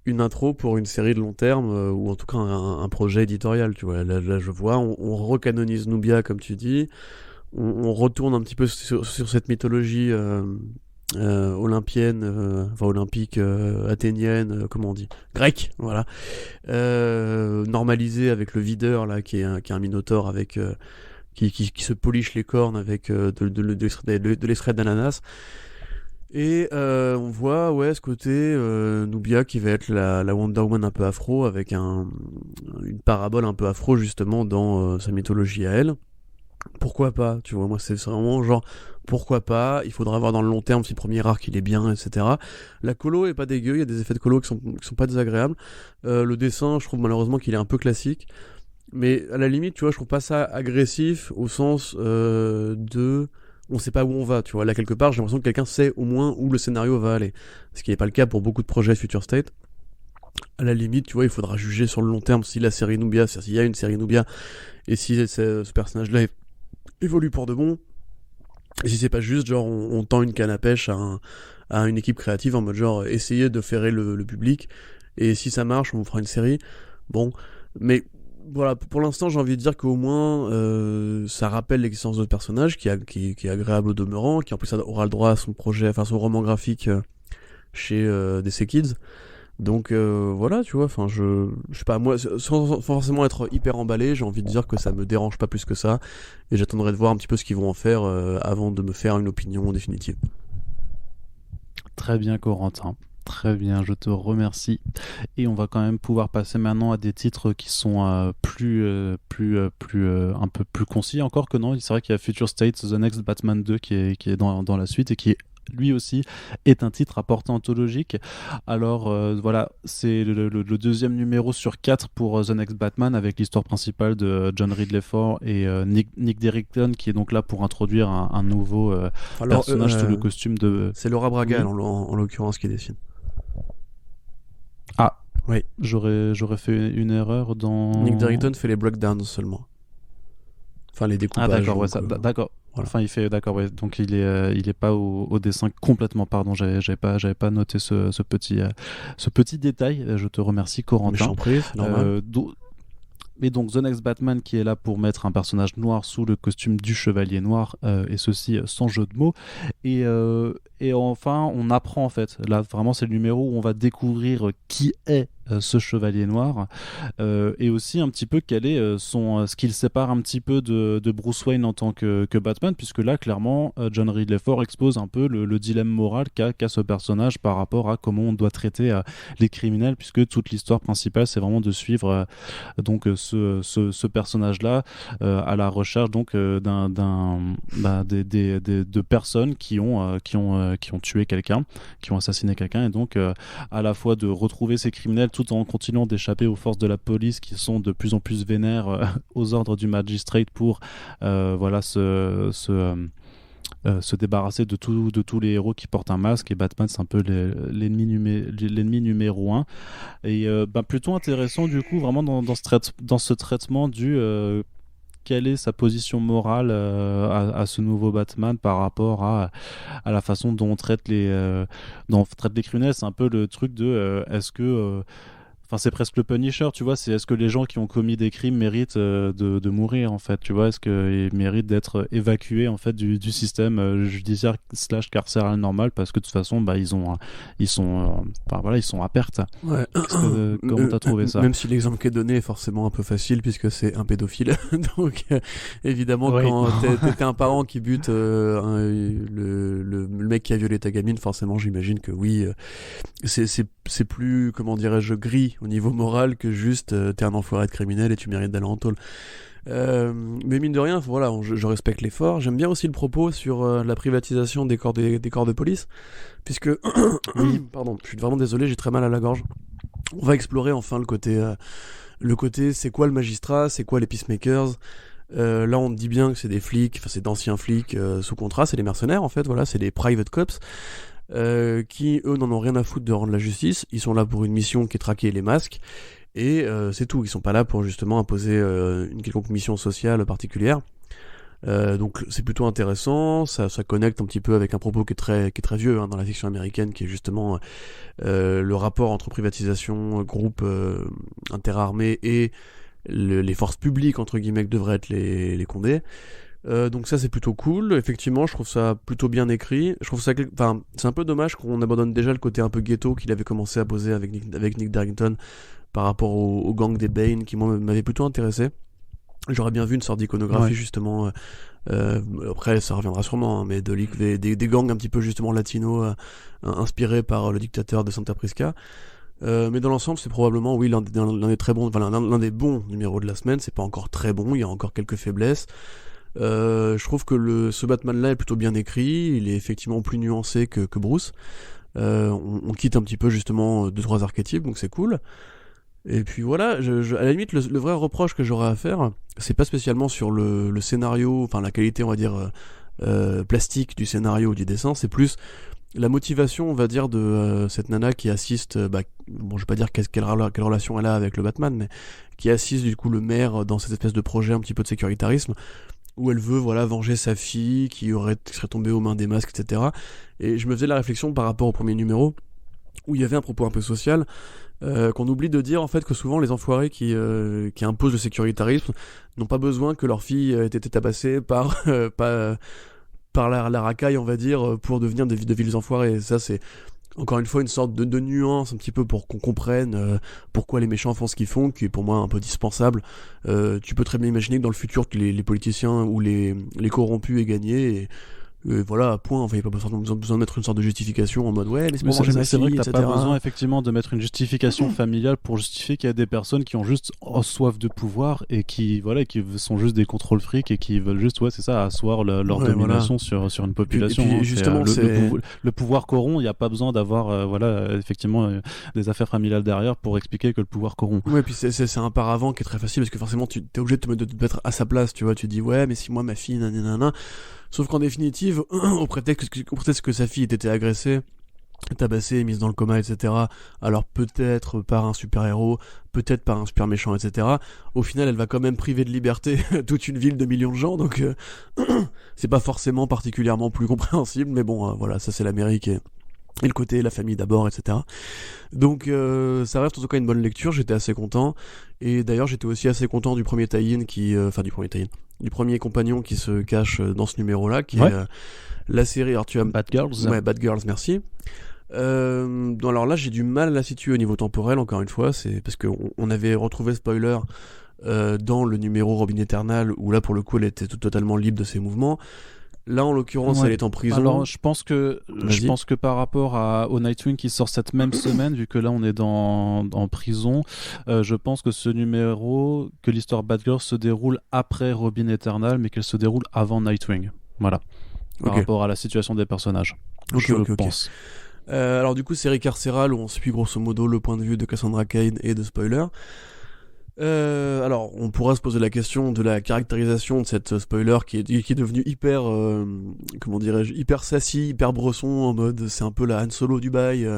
Speaker 2: une intro pour une série de long terme, ou en tout cas un projet éditorial, tu vois. Là je vois, on recanonise Nubia, comme tu dis, on retourne un petit peu sur cette mythologie olympienne, olympique, athénienne, comment on dit, grecque, voilà, normalisée avec le videur là, qui est un minotaure avec qui se polish les cornes avec de l'extrait d'ananas. Et on voit ce côté Nubia qui va être la Wonder Woman un peu afro, avec une parabole un peu afro justement dans sa mythologie à elle. Pourquoi pas, tu vois, moi c'est vraiment genre pourquoi pas, il faudra voir dans le long terme si le premier arc il est bien, etc. La colo est pas dégueu, il y a des effets de colo qui sont pas désagréables. Le dessin, je trouve malheureusement qu'il est un peu classique, mais à la limite, tu vois, je trouve pas ça agressif au sens de on sait pas où on va, tu vois. Là, quelque part, j'ai l'impression que quelqu'un sait au moins où le scénario va aller. Ce qui n'est pas le cas pour beaucoup de projets Future State. À la limite, tu vois, il faudra juger sur le long terme si la série Nubia, c'est-à-dire s'il y a une série Nubia, et si ce personnage-là évolue pour de bon. Et si c'est pas juste, genre, on tend une canne à pêche à une équipe créative en mode genre, essayer de ferrer le public, et si ça marche, on vous fera une série. Bon, mais voilà, pour l'instant, j'ai envie de dire qu'au moins ça rappelle l'existence de ce personnage qui est agréable au demeurant, qui en plus aura le droit à son projet, enfin son roman graphique chez DC Kids. Donc voilà, tu vois, enfin je sais pas, moi sans forcément être hyper emballé, j'ai envie de dire que ça me dérange pas plus que ça, et j'attendrai de voir un petit peu ce qu'ils vont en faire avant de me faire une opinion définitive.
Speaker 1: Très bien, Corentin. Très bien, je te remercie. Et on va quand même pouvoir passer maintenant à des titres qui sont un peu plus concis encore que non. C'est vrai qu'il y a Future State, The Next Batman 2 qui est dans la suite et qui lui aussi est un titre à portée anthologique. Alors voilà, c'est le deuxième numéro sur 4 pour The Next Batman, avec l'histoire principale de John Ridley Ford et Nick Derrickson, qui est donc là pour introduire un nouveau personnage sous le costume de...
Speaker 2: C'est Laura Braga en l'occurrence qui dessine.
Speaker 1: Ah
Speaker 2: oui,
Speaker 1: j'aurais fait une erreur dans...
Speaker 2: Nick Derrickson fait les breakdowns seulement. Enfin les découpages.
Speaker 1: Ah d'accord, ouais, d'accord. Voilà. Enfin, il fait, d'accord, ouais. Donc il est pas au dessin complètement. Pardon, j'avais pas noté ce petit détail. Je te remercie, Corentin.
Speaker 2: Mais je t'en prie, c'est normal.
Speaker 1: Et donc The Next Batman qui est là pour mettre un personnage noir sous le costume du Chevalier Noir, et ceci sans jeu de mots. Et enfin, on apprend en fait. Là, vraiment, c'est le numéro où on va découvrir qui est ce Chevalier Noir, et aussi un petit peu quel est ce qui le sépare un petit peu de Bruce Wayne en tant que Batman, puisque là clairement John Ridley Ford expose un peu le dilemme moral qu'a ce personnage par rapport à comment on doit traiter les criminels, puisque toute l'histoire principale c'est vraiment de suivre donc ce personnage là à la recherche donc de personnes qui ont tué quelqu'un, qui ont assassiné quelqu'un, et donc à la fois de retrouver ces criminels tout en continuant d'échapper aux forces de la police qui sont de plus en plus vénères aux ordres du Magistrate pour se débarrasser de tous les héros qui portent un masque, et Batman c'est un peu l'ennemi numéro un. Et plutôt intéressant du coup vraiment dans ce traitement du quelle est sa position morale à ce nouveau Batman par rapport à la façon dont on traite dont on traite les criminels. C'est un peu le truc de est-ce que enfin, c'est presque le Punisher, tu vois. C'est est-ce que les gens qui ont commis des crimes méritent de mourir, en fait, tu vois. Est-ce qu'ils méritent d'être évacués, en fait, du système judiciaire / carcéral normal, parce que de toute façon, ils sont à perte.
Speaker 2: Ouais.
Speaker 1: Comment t'as trouvé ça?
Speaker 2: Même si l'exemple qui est donné est forcément un peu facile, puisque c'est un pédophile. Donc, évidemment,
Speaker 1: oui.
Speaker 2: Quand t'es un parent qui bute le mec qui a violé ta gamine, forcément, j'imagine que oui, c'est plus, comment dirais-je, gris au niveau moral que juste t'es un enfoiré de criminel et tu mérites d'aller en tôle. Mais mine de rien, voilà, je respecte l'effort. J'aime bien aussi le propos sur la privatisation des corps de police, puisque pardon, je suis vraiment désolé, j'ai très mal à la gorge. On va explorer enfin le côté c'est quoi le magistrat, c'est quoi les peacemakers. Là on dit bien que c'est des flics, enfin c'est d'anciens flics sous contrat, c'est des mercenaires en fait, voilà, c'est des private cops. Qui eux n'en ont rien à foutre de rendre la justice, ils sont là pour une mission qui est traquer les masques, et c'est tout, ils sont pas là pour justement imposer une quelconque mission sociale particulière. Donc c'est plutôt intéressant, ça connecte un petit peu avec un propos qui est très vieux dans la fiction américaine, qui est justement le rapport entre privatisation, groupe interarmés et les forces publiques entre guillemets que devraient être les condés. Donc ça c'est plutôt cool, effectivement je trouve ça plutôt bien écrit, je trouve ça, c'est un peu dommage qu'on abandonne déjà le côté un peu ghetto qu'il avait commencé à poser avec Nick Darrington par rapport au gang des Bane, qui moi m'avait plutôt intéressé. J'aurais bien vu une sorte d'iconographie justement, après ça reviendra sûrement, mais des gangs un petit peu justement latinos inspirés par le dictateur de Santa Prisca. Mais dans l'ensemble c'est probablement l'un des très bons, l'un des bons numéros de la semaine. C'est pas encore très bon, il y a encore quelques faiblesses. Je trouve que ce Batman-là est plutôt bien écrit, il est effectivement plus nuancé que Bruce. On quitte un petit peu justement 2-3 archétypes, donc c'est cool. Et puis voilà, à la limite, le vrai reproche que j'aurais à faire, c'est pas spécialement sur le scénario, enfin la qualité, on va dire, plastique du scénario ou du dessin, c'est plus la motivation, on va dire, de cette nana qui assiste, bon, je vais pas dire quelle relation elle a avec le Batman, mais qui assiste du coup le maire dans cette espèce de projet un petit peu de sécuritarisme, où elle veut venger sa fille qui serait tombée aux mains des masques, etc. Et je me faisais la réflexion par rapport au premier numéro, où il y avait un propos un peu social, qu'on oublie de dire en fait que souvent les enfoirés qui imposent le sécuritarisme n'ont pas besoin que leur fille ait été tabassée par la racaille, on va dire, pour devenir de villes enfoirés. Et ça c'est encore une fois une sorte de nuance un petit peu pour qu'on comprenne pourquoi les méchants font ce qu'ils font, qui est pour moi un peu dispensable. Tu peux très bien imaginer que dans le futur que les politiciens ou les corrompus aient gagné, et voilà, point. Enfin, il n'y a pas besoin de mettre une sorte de justification en mode ouais, mais c'est pour manger sa
Speaker 1: c'est vrai
Speaker 2: fille,
Speaker 1: que t'as
Speaker 2: etc.
Speaker 1: pas besoin effectivement de mettre une justification familiale pour justifier qu'il y a des personnes qui ont juste soif de pouvoir et qui sont juste des contrôles fric et qui veulent juste asseoir leur domination sur une population.
Speaker 2: Et puis, justement,
Speaker 1: le pouvoir corrompt. Il n'y a pas besoin d'avoir effectivement des affaires familiales derrière pour expliquer que le pouvoir corrompt.
Speaker 2: Ouais, puis c'est un paravent qui est très facile parce que forcément tu es obligé de te mettre à sa place, tu vois. Tu dis ouais, mais si moi ma fille nanana. Sauf qu'en définitive, au prétexte que sa fille ait été agressée, tabassée, mise dans le coma, etc., alors peut-être par un super-héros, peut-être par un super méchant, etc., au final elle va quand même priver de liberté toute une ville de millions de gens, donc c'est pas forcément particulièrement plus compréhensible, mais bon, voilà, ça c'est l'Amérique et le côté la famille d'abord, etc. Donc ça reste en tout cas une bonne lecture, j'étais assez content, et d'ailleurs j'étais aussi assez content du premier tie-in du premier compagnon qui se cache dans ce numéro-là, qui est la série. Alors tu as
Speaker 1: Bad Girls.
Speaker 2: Ouais, Bad Girls, merci. Alors là j'ai du mal à la situer au niveau temporel, encore une fois, c'est parce qu'on avait retrouvé spoiler dans le numéro Robin Eternal, où là pour le coup elle était totalement libre de ses mouvements. Là, en l'occurrence, elle est en prison.
Speaker 1: Alors, je pense que par rapport au Nightwing qui sort cette même semaine, vu que là on est en prison, je pense que que l'histoire Batgirl se déroule après Robin Eternal, mais qu'elle se déroule avant Nightwing. Voilà. Par rapport à la situation des personnages. Je pense.
Speaker 2: Alors du coup, série carcérale où on suit grosso modo le point de vue de Cassandra Cain et de Spoiler. Alors, on pourra se poser la question de la caractérisation de cette spoiler qui est devenue hyper, comment dirais-je, hyper sassy, hyper bresson, en mode c'est un peu la Han Solo du bail.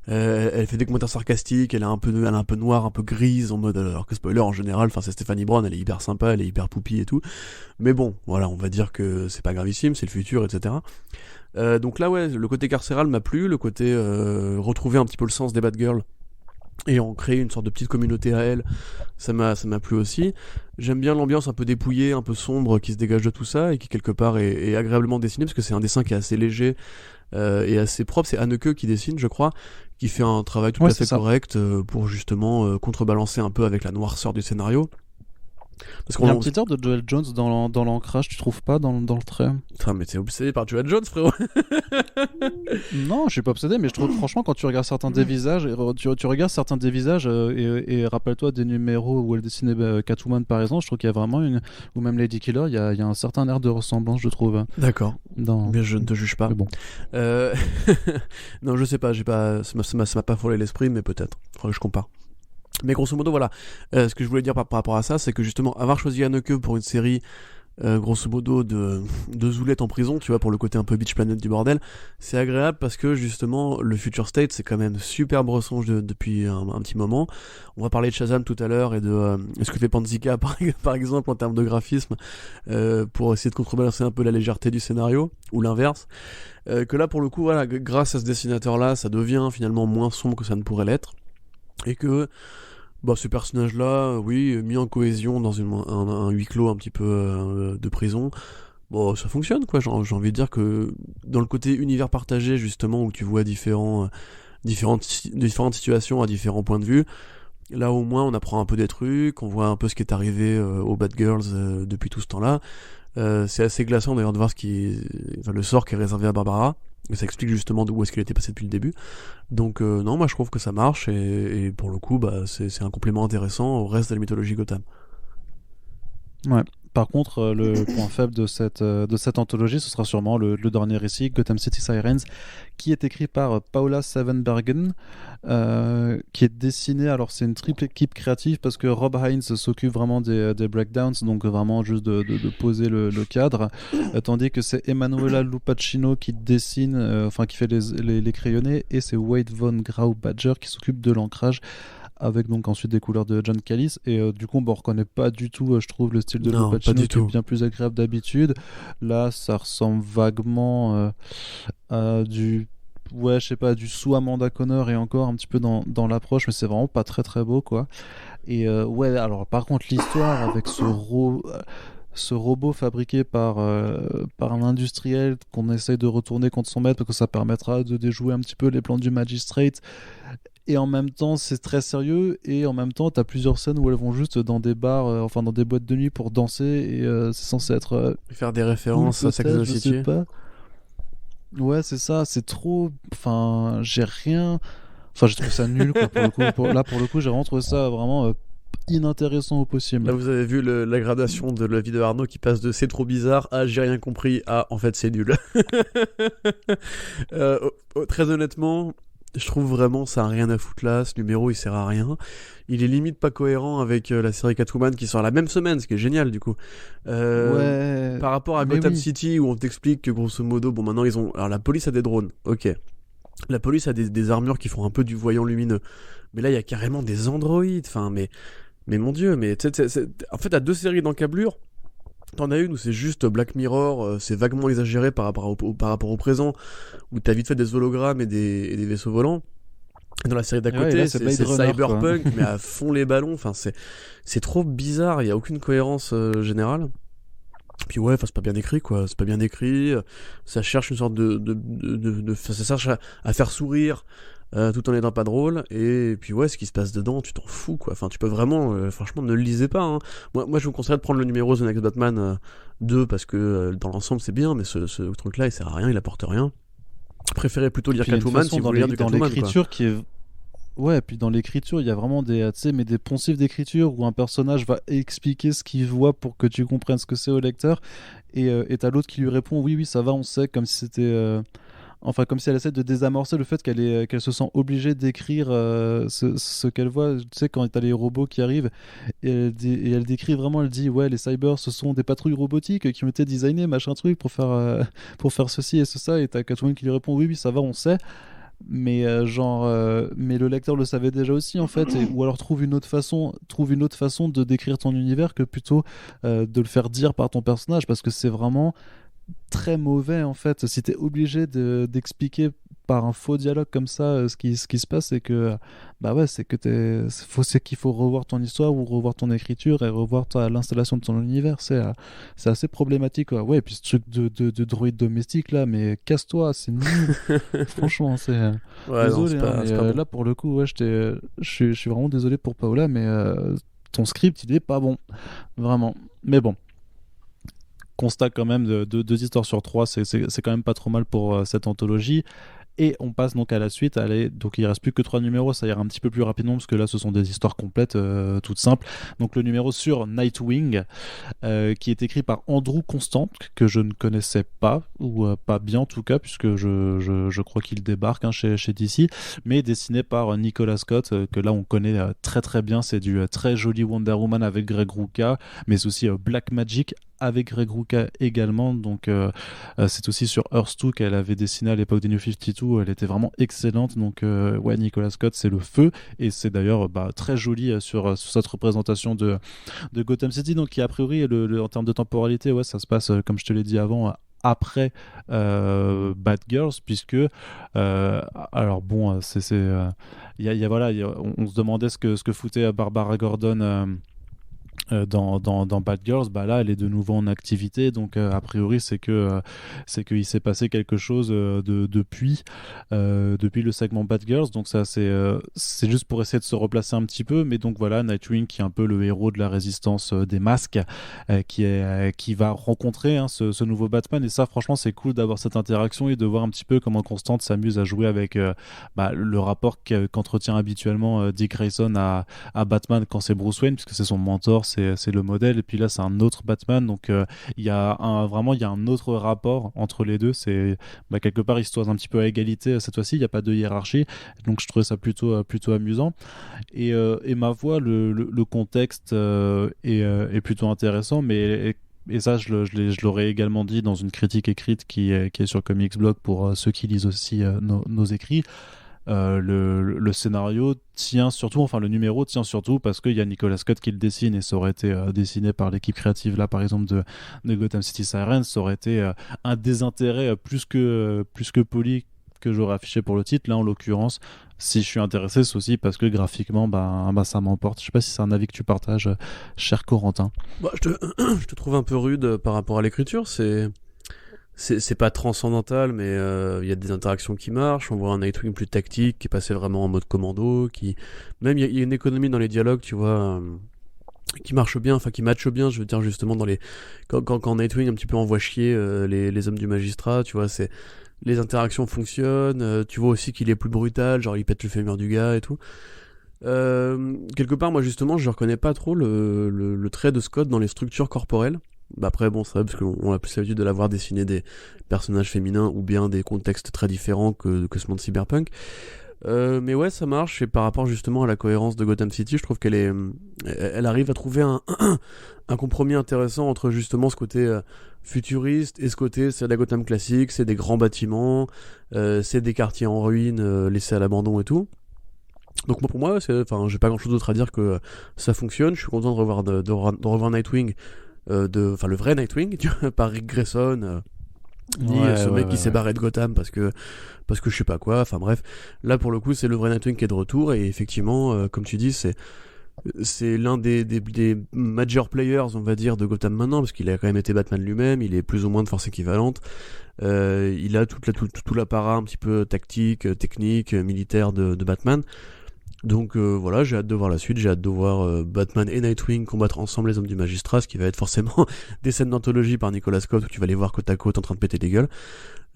Speaker 2: Elle fait des commentaires sarcastiques, elle est un peu noire, un peu grise, en mode alors que spoiler en général, enfin c'est Stéphanie Brown, elle est hyper sympa, elle est hyper poupie et tout. Mais bon, voilà, on va dire que c'est pas gravissime, c'est le futur, etc. Donc là, ouais, le côté carcéral m'a plu, le côté retrouver un petit peu le sens des bad girls et en créer une sorte de petite communauté à elle, ça m'a plu aussi. J'aime bien l'ambiance un peu dépouillée, un peu sombre qui se dégage de tout ça et qui quelque part est agréablement dessiné parce que c'est un dessin qui est assez léger et assez propre. C'est Anneke qui dessine, je crois, qui fait un travail tout à fait correct pour justement contrebalancer un peu avec la noirceur du scénario.
Speaker 1: Parce qu'il y a un petit air de Joel Jones dans l'ancrage, tu trouves pas, dans le trait?
Speaker 2: Putain, mais t'es obsédé par Joel Jones, frérot.
Speaker 1: Non, je suis pas obsédé, mais je trouve franchement quand tu regardes certains des visages, tu regardes certains des visages et rappelle-toi des numéros où elle dessinait Catwoman par exemple, je trouve qu'il y a vraiment ou même Lady Killer, il y a un certain air de ressemblance, je trouve.
Speaker 2: D'accord. Mais je ne te juge pas.
Speaker 1: Mais bon.
Speaker 2: Non, je sais pas, ça m'a pas frôlé l'esprit, mais peut-être. Faudrait que je compare. Mais grosso modo, voilà. Ce que je voulais dire par rapport à ça, c'est que justement, avoir choisi Anneke pour une série, grosso modo, de zoulettes en prison, tu vois, pour le côté un peu Beach Planet du bordel, c'est agréable parce que justement, le Future State, c'est quand même super bresson depuis un petit moment. On va parler de Shazam tout à l'heure et de ce que fait Panzika, par exemple, en termes de graphisme, pour essayer de contrebalancer un peu la légèreté du scénario, ou l'inverse. Que là, pour le coup, voilà, grâce à ce dessinateur-là, ça devient finalement moins sombre que ça ne pourrait l'être. Et que ce personnage-là, oui, mis en cohésion dans un huis clos un petit peu de prison, ça fonctionne, quoi. J'ai envie de dire que dans le côté univers partagé, justement, où tu vois différentes situations à différents points de vue, là au moins on apprend un peu des trucs, on voit un peu ce qui est arrivé aux Bad Girls depuis tout ce temps-là. C'est assez glaçant d'ailleurs de voir le sort qui est réservé à Barbara. Et ça explique justement d'où est-ce qu'elle était passée depuis le début. Donc non, moi je trouve que ça marche et pour le coup c'est un complément intéressant au reste de la mythologie Gotham.
Speaker 1: Ouais. Par contre, le point faible de cette anthologie, ce sera sûrement le dernier récit, Gotham City Sirens, qui est écrit par Paula Savenbergen, qui est dessiné. Alors, c'est une triple équipe créative parce que Rob Hines s'occupe vraiment des breakdowns, donc vraiment juste de poser le cadre, tandis que c'est Emanuela Lupacchino qui dessine, qui fait les crayonnés, et c'est Wade Von Grau-Badger qui s'occupe de l'ancrage, avec donc ensuite des couleurs de John Callis, et du coup on reconnaît pas du tout, je trouve, le style de Lupacchino qui est bien plus agréable d'habitude. Là ça ressemble vaguement à du sous Amanda Conner, et encore un petit peu dans l'approche, mais c'est vraiment pas très très beau, quoi. Et alors par contre l'histoire avec ce robot fabriqué par un industriel qu'on essaye de retourner contre son maître parce que ça permettra de déjouer un petit peu les plans du Magistrate. Et en même temps, c'est très sérieux. Et en même temps, t'as plusieurs scènes où elles vont juste dans des bars, dans des boîtes de nuit pour danser. Et c'est censé être.
Speaker 2: Faire des références à Sex and the City.
Speaker 1: Je sais pas. Ouais, c'est ça. C'est trop. Enfin, j'ai rien. Enfin, j'ai trouvé ça nul, quoi, pour le coup. Pour le coup, j'ai vraiment trouvé ça vraiment inintéressant au possible.
Speaker 2: Là, vous avez vu la gradation de la vie de Arnaud qui passe de c'est trop bizarre à j'ai rien compris à en fait c'est nul. Très honnêtement, je trouve vraiment ça a rien à foutre là, ce numéro il sert à rien. Il est limite pas cohérent avec la série Catwoman qui sort la même semaine, ce qui est génial du coup. Par rapport à Gotham City où on t'explique que grosso modo, bon maintenant ils ont... Alors la police a des drones, ok. La police a des armures qui font un peu du voyant lumineux. Mais là il y a carrément des androïdes, enfin mais mon dieu, mais en fait t'as deux séries d'encablures. T'en as une où c'est juste Black Mirror, c'est vaguement exagéré par rapport au présent, où t'as vite fait des hologrammes et des vaisseaux volants. Dans la série d'à côté, c'est Cyberpunk, mais à fond les ballons. Enfin, c'est trop bizarre, il y a aucune cohérence générale. Puis ouais, c'est pas bien écrit, quoi. C'est pas bien écrit. Ça cherche une sorte ça cherche à faire sourire. Tout en étant pas drôle, et puis ouais, ce qui se passe dedans, tu t'en fous, quoi. Enfin, tu peux vraiment, franchement, ne le lisez pas, hein. Moi, je vous conseillerais de prendre le numéro The Next Batman 2 parce que dans l'ensemble c'est bien, mais ce truc-là il sert à rien, il apporte rien. Préférez plutôt lire Catwoman si vous voulez lire du Catwoman,
Speaker 1: l'écriture qui est... Ouais, puis dans l'écriture, il y a vraiment des poncifs d'écriture où un personnage va expliquer ce qu'il voit pour que tu comprennes ce que c'est au lecteur, et t'as l'autre qui lui répond oui, ça va, on sait, comme si c'était enfin comme si elle essaie de désamorcer le fait qu'elle se sent obligée d'écrire ce qu'elle voit. Tu sais, quand t'as les robots qui arrivent et elle décrit vraiment, elle dit ouais, les cyber ce sont des patrouilles robotiques qui ont été designées machin truc pour faire ceci et ça, et t'as Catwoman qui lui répond oui oui ça va on sait, mais mais le lecteur le savait déjà aussi en fait, ou alors trouve une autre façon de décrire ton univers que plutôt de le faire dire par ton personnage, parce que c'est vraiment très mauvais en fait. Si t'es obligé d'expliquer par un faux dialogue comme ça ce qui se passe, c'est que bah ouais, c'est qu'il faut revoir ton histoire ou revoir ton écriture et revoir l'installation de ton univers. C'est assez problématique quoi. Ouais, et puis ce truc de droïde domestique là, mais casse-toi, c'est nul. Franchement,
Speaker 2: Ouais, non,
Speaker 1: désolé, hein, mais
Speaker 2: pas bon.
Speaker 1: là pour le coup, ouais, je suis vraiment désolé pour Paola, mais ton script il est pas bon, vraiment. Mais bon, constat quand même de 2 histoires sur 3, c'est quand même pas trop mal pour cette anthologie. Et on passe donc à la suite. Allez, donc il reste plus que 3 numéros, ça ira un petit peu plus rapidement parce que là ce sont des histoires complètes, toutes simples. Donc le numéro sur Nightwing, qui est écrit par Andrew Constant, que je ne connaissais pas, ou pas bien en tout cas, puisque je crois qu'il débarque chez DC, mais dessiné par Nicolas Scott, que là on connaît très très bien. C'est du très joli Wonder Woman avec Greg Rucka, mais aussi Black Magic avec Greg Rucka également. Donc c'est aussi sur Earth 2 qu'elle avait dessiné à l'époque des New 52. Elle était vraiment excellente. Donc ouais, Nicolas Scott c'est le feu, et c'est d'ailleurs très joli sur cette représentation de Gotham City, donc qui a priori en termes de temporalité, ouais, ça se passe comme je te l'ai dit avant, après Bad Girls, puisque alors bon, voilà, on se demandait ce que foutait Barbara Gordon dans Bad Girls. Bah là elle est de nouveau en activité, donc a priori c'est qu'il s'est passé quelque chose depuis le segment Bad Girls, donc ça c'est juste pour essayer de se replacer un petit peu. Mais donc voilà, Nightwing qui est un peu le héros de la résistance des masques, qui va rencontrer ce nouveau Batman, et ça franchement c'est cool d'avoir cette interaction et de voir un petit peu comment Constante s'amuse à jouer avec le rapport qu'entretient habituellement Dick Grayson à Batman quand c'est Bruce Wayne, puisque c'est son mentor, c'est le modèle, et puis là c'est un autre Batman, donc il y a un autre rapport entre les deux. C'est quelque part ils se toisent un petit peu à égalité cette fois-ci, il n'y a pas de hiérarchie, donc je trouvais ça plutôt amusant. Et ma foi, le contexte est plutôt intéressant, mais et ça, je l'aurais également dit dans une critique écrite qui est sur Comics Blog pour ceux qui lisent aussi nos écrits. Le scénario tient surtout, enfin le numéro tient surtout parce qu'il y a Nicolas Scott qui le dessine, et ça aurait été dessiné par l'équipe créative là par exemple de Gotham City Sirens, ça aurait été un désintérêt plus que poli que j'aurais affiché pour le titre. Là en l'occurrence, si je suis intéressé, c'est aussi parce que graphiquement ça m'emporte. Je sais pas si c'est un avis que tu partages, cher Corentin.
Speaker 2: Je te trouve un peu rude par rapport à l'écriture. C'est pas transcendantal, mais il y a des interactions qui marchent. On voit un Nightwing plus tactique, qui est passé vraiment en mode commando, même il y a une économie dans les dialogues, tu vois, qui marche bien, enfin qui matche bien, je veux dire, justement quand Nightwing un petit peu envoie chier les hommes du magistrat, tu vois, les interactions fonctionnent. Tu vois aussi qu'il est plus brutal, genre il pète le fémur du gars et tout. Quelque part, moi justement, je reconnais pas trop le trait de Scott dans les structures corporelles. Après bon, c'est vrai, parce qu'on a plus l'habitude de l'avoir dessiné des personnages féminins ou bien des contextes très différents que ce monde cyberpunk. Mais ouais, ça marche, et par rapport justement à la cohérence de Gotham City, je trouve elle arrive à trouver un compromis intéressant entre justement ce côté futuriste et ce côté c'est la Gotham classique, c'est des grands bâtiments, c'est des quartiers en ruine laissés à l'abandon et tout. Donc pour moi, j'ai pas grand chose d'autre à dire que ça fonctionne. Je suis content de revoir Nightwing, le vrai Nightwing, tu vois, par Rick Grayson, ce mec qui s'est barré de Gotham parce que je sais pas quoi. Enfin bref, là pour le coup c'est le vrai Nightwing qui est de retour, et effectivement, comme tu dis, c'est l'un des major players, on va dire, de Gotham maintenant, parce qu'il a quand même été Batman lui-même, il est plus ou moins de force équivalente. Il a tout l'apparat un petit peu tactique, technique, militaire de Batman. Donc voilà, j'ai hâte de voir la suite, j'ai hâte de voir Batman et Nightwing combattre ensemble les hommes du magistrat, ce qui va être forcément des scènes d'anthologie par Nicolas Scott où tu vas les voir côte à côte en train de péter des gueules.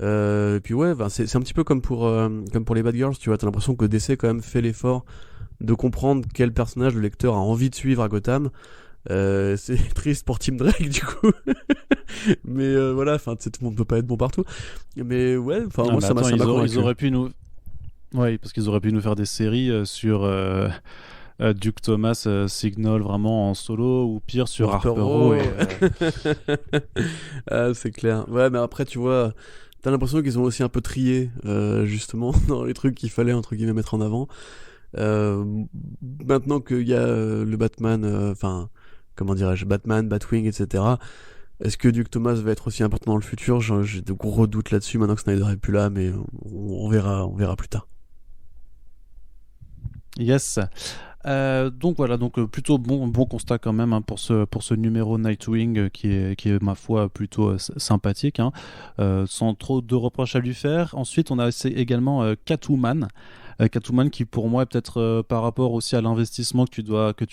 Speaker 2: Et puis ouais, c'est un petit peu comme pour les Bad Girls, tu vois, t'as l'impression que DC quand même fait l'effort de comprendre quel personnage le lecteur a envie de suivre à Gotham. C'est triste pour Tim Drake du coup. Mais voilà, enfin tout le monde peut pas être bon partout. Mais ouais, enfin moi ça m'a convaincu.
Speaker 1: Ils auraient pu nous ouais, parce qu'ils auraient pu nous faire des séries sur Duke Thomas Signal vraiment en solo, ou pire sur Harper Row.
Speaker 2: Ah, c'est clair. Ouais, mais après tu vois, t'as l'impression qu'ils ont aussi un peu trié justement dans les trucs qu'il fallait entre guillemets mettre en avant. Maintenant qu'il y a le Batman, enfin comment dirais-je, Batman, Batwing, etc. Est-ce que Duke Thomas va être aussi important dans le futur? J'ai de gros doutes là-dessus maintenant que Snyder est plus là, mais on verra plus tard.
Speaker 1: Yes. Donc voilà, donc plutôt bon constat quand même, hein, pour ce numéro Nightwing, qui est ma foi plutôt sympathique, hein, sans trop de reproches à lui faire. Ensuite, on a également Catwoman. Catwoman qui pour moi est peut-être par rapport aussi à l'investissement que tu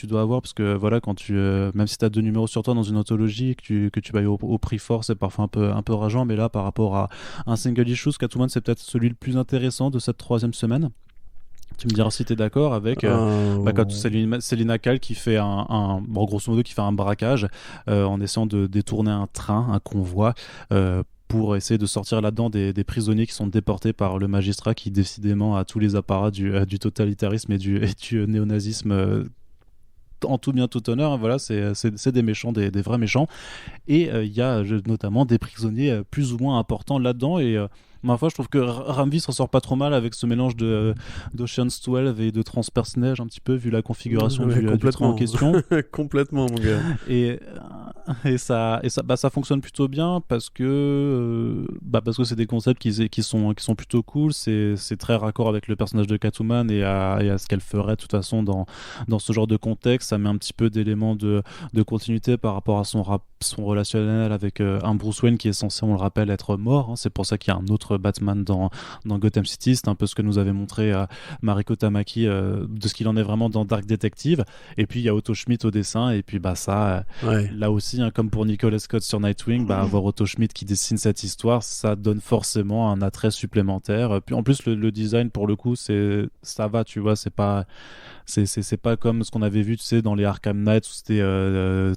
Speaker 1: dois avoir, parce que voilà, quand même si tu as 2 numéros sur toi dans une anthologie, que tu vas au prix fort, c'est parfois un peu rageant, mais là par rapport à un single issue, Catwoman c'est peut-être celui le plus intéressant de cette 3e semaine. Tu me diras si tu es d'accord avec quand Selina Kyle qui fait bon, grosso modo qui fait un braquage en essayant de détourner un convoi, pour essayer de sortir là-dedans des prisonniers qui sont déportés par le magistrat, qui décidément a tous les apparats du totalitarisme et du néonazisme, en tout bien tout honneur, hein. Voilà, c'est des méchants, des vrais méchants, et il y a notamment des prisonniers plus ou moins importants là-dedans, et ma foi, je trouve que Ramvi s'en sort pas trop mal avec ce mélange d'Ocean's 12 et de transpersonnage un petit peu, vu la configuration du train en question.
Speaker 2: Complètement, mon gars.
Speaker 1: Et ça fonctionne plutôt bien parce que c'est des concepts qui sont plutôt cool. C'est très raccord avec le personnage de Catwoman et à ce qu'elle ferait de toute façon dans ce genre de contexte. Ça met un petit peu d'éléments de continuité par rapport à son relationnel avec un Bruce Wayne qui est censé, on le rappelle, être mort, hein. C'est pour ça qu'il y a un autre Batman dans Gotham City. C'est un peu ce que nous avait montré Mariko Tamaki, de ce qu'il en est vraiment dans Dark Detective. Et puis il y a Otto Schmidt au dessin, et puis là aussi, hein, comme pour Nicolas Scott sur Nightwing, avoir Otto Schmidt qui dessine cette histoire, ça donne forcément un attrait supplémentaire. Puis en plus le design, pour le coup, ça va, tu vois, c'est pas comme ce qu'on avait vu, tu sais, dans les Arkham Knight, où c'était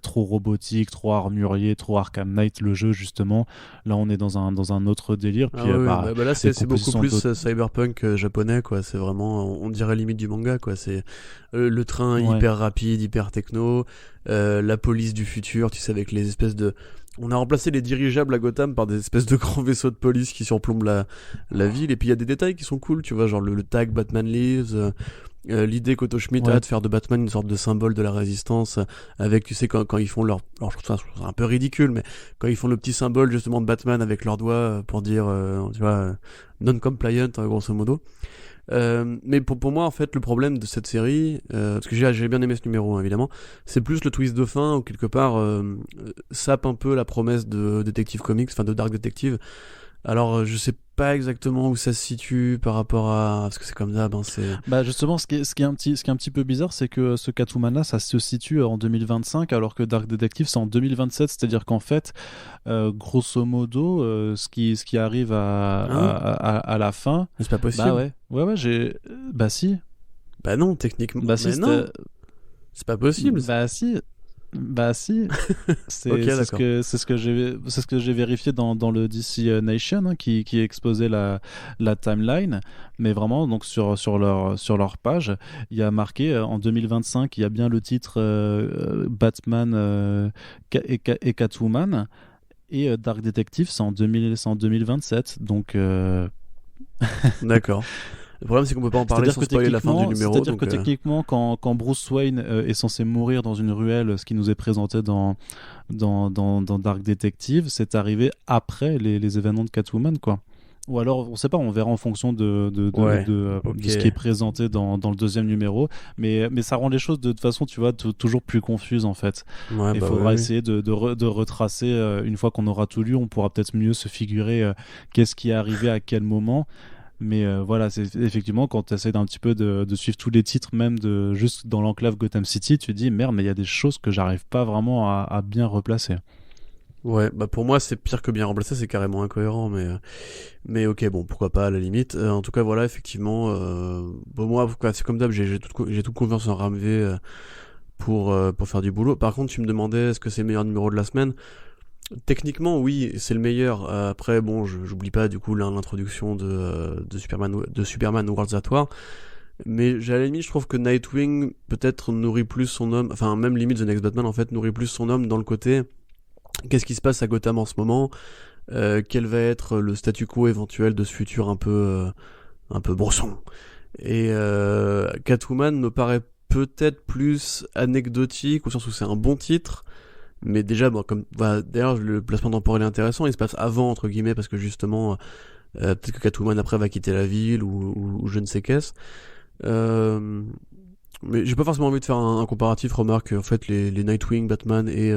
Speaker 1: trop robotique, trop armurier, trop Arkham Knight, le jeu, justement. Là, on est dans un autre délire. Puis,
Speaker 2: là, c'est beaucoup plus cyberpunk japonais, quoi. C'est vraiment, on dirait limite du manga, quoi. C'est le train hyper rapide, hyper techno, la police du futur, tu sais, avec les espèces de... On a remplacé les dirigeables à Gotham par des espèces de grands vaisseaux de police qui surplombent la ville. Et puis il y a des détails qui sont cool, tu vois, genre le tag Batman Lives, l'idée qu'Otto Schmidt a de faire de Batman une sorte de symbole de la résistance, avec, tu sais, quand ils font alors je trouve ça un peu ridicule, mais quand ils font le petit symbole justement de Batman avec leurs doigts pour dire, tu vois, non-compliant, grosso modo. Mais pour moi, en fait, le problème de cette série, parce que j'ai bien aimé ce numéro, hein, évidemment, c'est plus le twist de fin où quelque part sape un peu la promesse de Detective Comics, enfin de Dark Detective. Alors, je sais pas exactement où ça se situe par rapport à... Parce que c'est comme ça, c'est...
Speaker 1: Justement, ce qui est un petit peu bizarre, c'est que ce Catwoman-là, ça se situe en 2025, alors que Dark Detective, c'est en 2027. C'est-à-dire qu'en fait, grosso modo, ce qui arrive à la fin...
Speaker 2: Mais c'est pas possible.
Speaker 1: Si.
Speaker 2: Bah non, techniquement.
Speaker 1: Si,
Speaker 2: non. C'est pas possible.
Speaker 1: Si, c'est ce que j'ai vérifié dans le DC Nation, hein, qui exposait la timeline, mais vraiment donc sur leur page, il y a marqué en 2025, il y a bien le titre Batman et Catwoman, et Dark Detective c'est en 2027, donc
Speaker 2: D'accord. Le problème, c'est qu'on peut pas en parler sans spoiler la fin du numéro.
Speaker 1: C'est-à-dire que techniquement, quand Bruce Wayne est censé mourir dans une ruelle, ce qui nous est présenté dans Dark Detective, c'est arrivé après les événements de Catwoman, quoi. Ou alors, on sait pas, on verra en fonction de ce qui est présenté dans le 2e numéro. Mais ça rend les choses de toute façon, tu vois, toujours plus confuses, en fait. Il faudra essayer de retracer, une fois qu'on aura tout lu, on pourra peut-être mieux se figurer qu'est-ce qui est arrivé à quel moment. Mais voilà, c'est effectivement quand tu essaies d'un petit peu de suivre tous les titres, même juste dans l'enclave Gotham City, tu te dis merde, mais il y a des choses que j'arrive pas vraiment à bien replacer.
Speaker 2: Ouais, pour moi c'est pire que bien remplacé, c'est carrément incohérent, mais ok, bon, pourquoi pas à la limite. En tout cas, voilà, effectivement, moi, c'est comme d'hab, j'ai toute confiance en Ramvé pour faire du boulot. Par contre, tu me demandais est-ce que c'est le meilleur numéro de la semaine. Techniquement, oui, c'est le meilleur. Après, bon, j'oublie pas du coup l'introduction de Superman World's At War. Mais à la limite, je trouve que Nightwing peut-être nourrit plus son homme, enfin même limite The Next Batman en fait nourrit plus son homme dans le côté qu'est-ce qui se passe à Gotham en ce moment, quel va être le statu quo éventuel de ce futur un peu brouillon. Et Catwoman me paraît peut-être plus anecdotique au sens où c'est un bon titre. Mais déjà, bon, d'ailleurs, le placement temporel est intéressant. Il se passe avant, entre guillemets, parce que justement, peut-être que Catwoman après va quitter la ville ou je ne sais qu'est-ce. Mais j'ai pas forcément envie de faire un comparatif. Remarque, en fait, les Nightwing, Batman et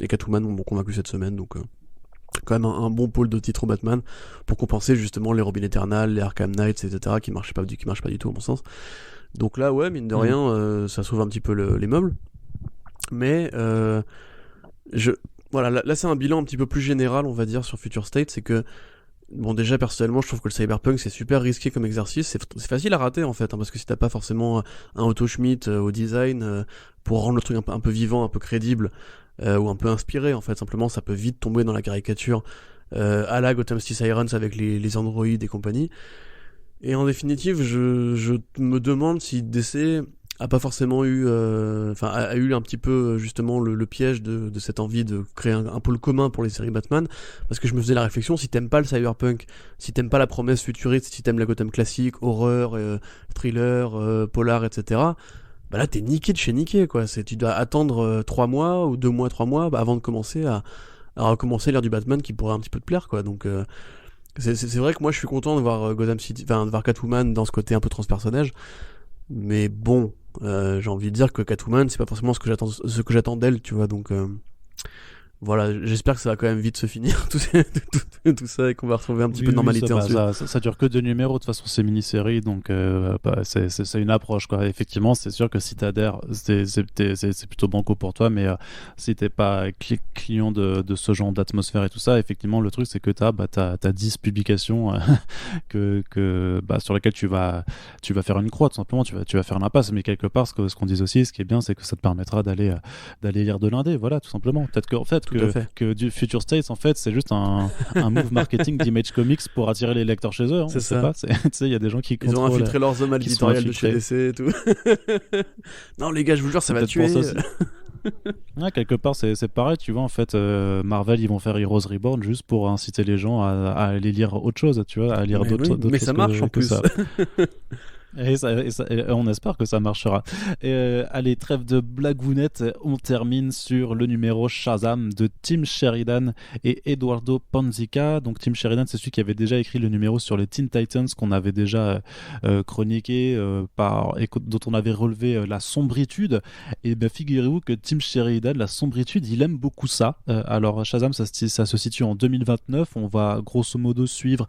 Speaker 2: Catwoman m'ont convaincu cette semaine. Donc, quand même un bon pôle de titres au Batman pour compenser justement les Robin Eternal, les Arkham Knights, etc. qui marchent pas du tout, à mon sens. Donc là, ouais, mine de rien, ça sauve un petit peu les meubles. Mais voilà, là c'est un bilan un petit peu plus général, on va dire, sur Future State. C'est que, bon, déjà personnellement, je trouve que le cyberpunk c'est super risqué comme exercice. C'est facile à rater en fait, hein, parce que si t'as pas forcément un Otto Schmidt au design pour rendre le truc un peu vivant, un peu crédible ou un peu inspiré, en fait, simplement, ça peut vite tomber dans la caricature à la Gotham City Sirens avec les androïdes et compagnie. Et en définitive, je me demande si DC a pas forcément eu, a eu un petit peu justement le piège de cette envie de créer un pôle commun pour les séries Batman, parce que je me faisais la réflexion, si t'aimes pas le cyberpunk, si t'aimes pas la promesse futuriste, si t'aimes la Gotham classique, horreur, thriller, polar, etc., bah là t'es niqué de chez niqué, quoi. Tu dois attendre 3 mois ou 2 mois, 3 mois avant de commencer à recommencer l'ère du Batman qui pourrait un petit peu te plaire, quoi. Donc c'est vrai que moi je suis content de voir Gotham City, de voir Catwoman dans ce côté un peu transpersonnage, mais bon, j'ai envie de dire que Catwoman c'est pas forcément ce que j'attends d'elle, tu vois. Donc voilà, j'espère que ça va quand même vite se finir tout ça et qu'on va retrouver un petit peu de normalité ensuite.
Speaker 1: Ça dure que 2 numéros, de toute façon c'est mini-série, donc c'est une approche, quoi. Effectivement, c'est sûr que si t'adhères, c'est plutôt banco pour toi, mais si t'es pas client de ce genre d'atmosphère et tout ça, effectivement le truc c'est que t'as 10 publications sur lesquelles tu vas faire une croix, tout simplement, tu vas faire l'impasse, mais quelque part ce qu'on dit aussi, ce qui est bien, c'est que ça te permettra d'aller lire de l'indé, voilà, tout simplement. Peut-être que en fait que du Future States, en fait, c'est juste un move marketing d'Image Comics pour attirer les lecteurs chez eux. Hein,
Speaker 2: c'est ça.
Speaker 1: Tu sais, il y a des gens qui
Speaker 2: ils ont infiltré leurs hommes à l'éditorial de chez DC et tout. Non, les gars, je vous jure, ça va tuer.
Speaker 1: Ouais, quelque part, c'est pareil, tu vois. En fait, Marvel, ils vont faire Heroes Reborn juste pour inciter les gens à aller lire autre chose, tu vois, à lire d'autres choses.
Speaker 2: Mais ça marche en plus.
Speaker 1: Ça. Et on espère que ça marchera. Allez, trêve de blagounette, on termine sur le numéro Shazam de Tim Sheridan et Eduardo Panzica. Donc Tim Sheridan, c'est celui qui avait déjà écrit le numéro sur les Teen Titans qu'on avait déjà chroniqué et dont on avait relevé la sombritude. Et bien figurez-vous que Tim Sheridan, la sombritude, il aime beaucoup ça. Alors Shazam, ça se situe en 2029. On va grosso modo suivre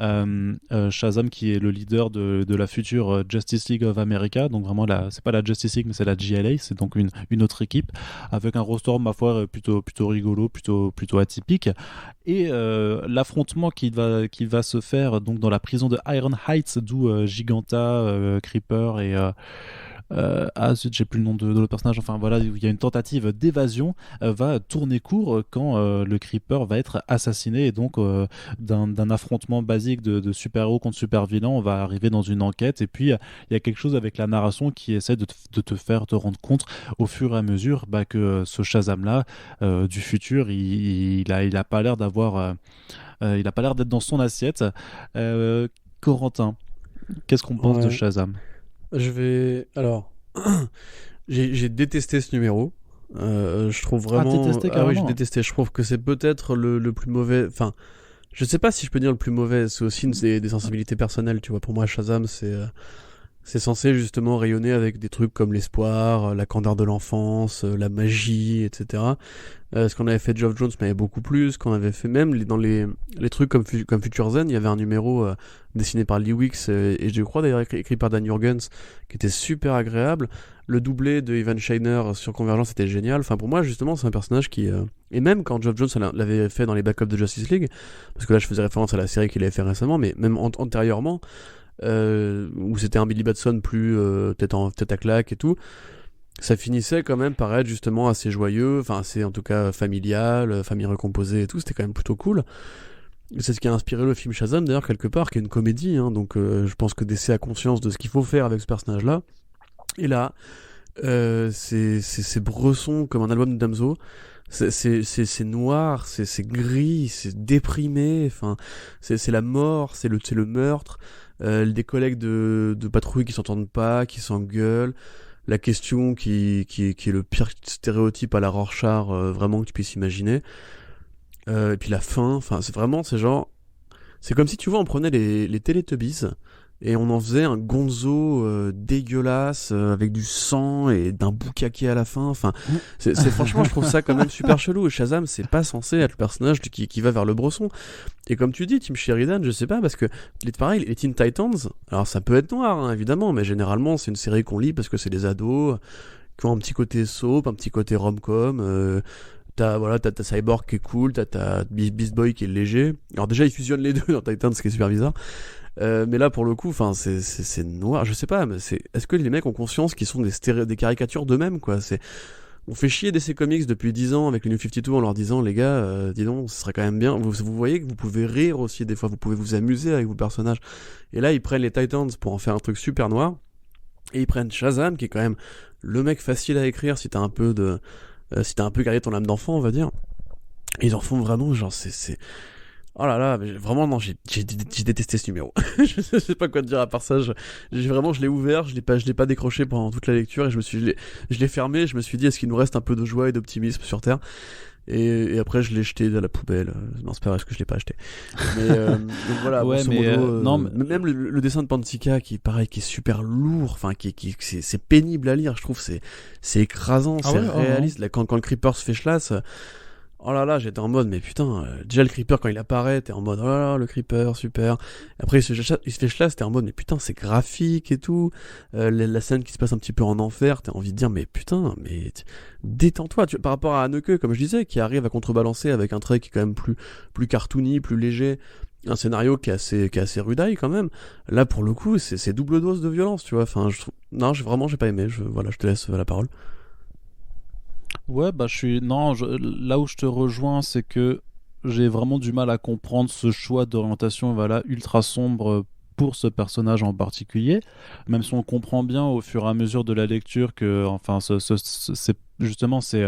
Speaker 1: Shazam qui est le leader de la future Justice League of America, donc vraiment c'est pas la Justice League mais c'est la JLA, c'est donc une autre équipe avec un roster ma foi plutôt rigolo, plutôt atypique, et l'affrontement qui va se faire donc dans la prison de Iron Heights, d'où Giganta, Creeper et j'ai plus le nom de l'autre personnage, enfin voilà, il y a une tentative d'évasion, va tourner court quand le Creeper va être assassiné, et donc d'un affrontement basique de super-héros contre super-vilains, on va arriver dans une enquête, et puis il y a quelque chose avec la narration qui essaie de te faire te rendre compte au fur et à mesure que ce Shazam là du futur, il a pas l'air d'avoir il a pas l'air d'être dans son assiette. Corentin, qu'est-ce qu'on pense de Shazam?
Speaker 2: Alors, j'ai détesté ce numéro. Je trouve vraiment.
Speaker 1: Oui,
Speaker 2: j'ai détesté. Je trouve que c'est peut-être le plus mauvais. Enfin, je sais pas si je peux dire le plus mauvais. C'est aussi des sensibilités personnelles, tu vois. Pour moi, Shazam, c'est censé justement rayonner avec des trucs comme l'espoir, la candeur de l'enfance, la magie, etc. Ce qu'on avait fait de Geoff Jones m'avait beaucoup plu. Ce qu'on avait fait même dans les trucs comme Future Zen, il y avait un numéro dessiné par Lee Weeks et je crois d'ailleurs écrit par Dan Jurgens qui était super agréable. Le doublé de Evan Shiner sur Convergence était génial. Enfin, pour moi, justement, c'est un personnage qui... Et même quand Geoff Jones l'avait fait dans les backups de Justice League, parce que là, je faisais référence à la série qu'il avait fait récemment, mais même antérieurement, où c'était un Billy Batson plus tête à claque et tout, ça finissait quand même par être justement assez joyeux, enfin assez en tout cas familial, famille recomposée et tout, c'était quand même plutôt cool. C'est ce qui a inspiré le film Shazam d'ailleurs quelque part, qui est une comédie, hein, donc je pense que DC a conscience de ce qu'il faut faire avec ce personnage-là. Et là, c'est Bresson comme un album de Damso. C'est noir, c'est gris, c'est déprimé, enfin, c'est la mort, c'est le meurtre, des collègues de patrouille qui s'entendent pas, qui s'engueulent, la question qui est le pire stéréotype à la Rorschach vraiment que tu puisses imaginer, et puis la fin, enfin, c'est genre, c'est comme si tu vois, on prenait les Teletubbies, et on en faisait un gonzo dégueulasse avec du sang et d'un boucaquet à la fin. Enfin, c'est franchement, je trouve ça quand même super chelou. Et Shazam, c'est pas censé être le personnage qui va vers le Bresson. Et comme tu dis, Tim Sheridan, je sais pas, parce que pareil, les Teen Titans, alors ça peut être noir, hein, évidemment, mais généralement c'est une série qu'on lit parce que c'est des ados qui ont un petit côté soap, un petit côté rom-com. T'as Cyborg qui est cool, t'as Beast Boy qui est léger. Alors déjà, ils fusionnent les deux dans Titans, ce qui est super bizarre. Mais là, pour le coup, enfin, c'est noir. Je sais pas, mais est-ce que les mecs ont conscience qu'ils sont des caricatures d'eux-mêmes, quoi? On fait chier DC Comics depuis 10 ans avec les New 52 en leur disant, les gars, dis donc, ce serait quand même bien. Vous voyez que vous pouvez rire aussi des fois, vous pouvez vous amuser avec vos personnages. Et là, ils prennent les Titans pour en faire un truc super noir. Et ils prennent Shazam, qui est quand même le mec facile à écrire si t'as un peu gardé ton âme d'enfant, on va dire. Et ils en font vraiment, genre, c'est... Oh là là, mais vraiment, non, j'ai détesté ce numéro. Je sais pas quoi te dire à part ça. Je l'ai ouvert, je l'ai pas décroché pendant toute la lecture et je l'ai fermé. Je me suis dit, est-ce qu'il nous reste un peu de joie et d'optimisme sur Terre? Et après, je l'ai jeté à la poubelle. Non, c'est pas vrai, parce que je l'ai pas acheté. Mais donc voilà,
Speaker 1: ouais,
Speaker 2: grosso modo, non, mais... même le dessin de Pantsika qui est super lourd, enfin c'est pénible à lire. Je trouve c'est écrasant, c'est réaliste. Là, quand le Creeper se fait chlasse. Oh là là, j'étais en mode, mais putain, déjà le Creeper quand il apparaît, t'es en mode, oh là là, le Creeper, super. Après il se fait chlasse, t'es en mode, mais putain, c'est graphique et tout. La scène qui se passe un petit peu en enfer, t'as envie de dire, mais putain, mais détends-toi. Par rapport à Haneke, comme je disais, qui arrive à contrebalancer avec un trait qui est quand même plus cartoony, plus léger. Un scénario qui est assez rudaille quand même. Là, pour le coup, c'est double dose de violence, tu vois. Enfin, non, j'ai pas aimé. Je te laisse la parole.
Speaker 1: Ouais, bah là où je te rejoins, c'est que j'ai vraiment du mal à comprendre ce choix d'orientation, voilà, ultra sombre pour ce personnage en particulier, même si on comprend bien au fur et à mesure de la lecture que, enfin, c'est justement, c'est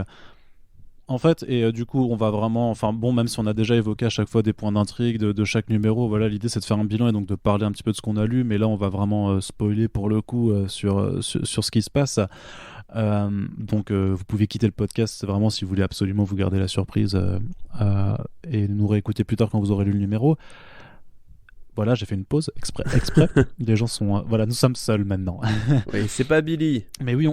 Speaker 1: en fait, et du coup, on va vraiment, enfin bon, même si on a déjà évoqué à chaque fois des points d'intrigue de chaque numéro, voilà, l'idée c'est de faire un bilan et donc de parler un petit peu de ce qu'on a lu, mais là on va vraiment spoiler pour le coup sur ce qui se passe. Donc vous pouvez quitter le podcast vraiment si vous voulez absolument vous garder la surprise et nous réécouter plus tard quand vous aurez lu le numéro. Voilà, j'ai fait une pause exprès. Les gens sont voilà, nous sommes seuls maintenant.
Speaker 2: Oui, c'est pas Billy.
Speaker 1: Mais oui,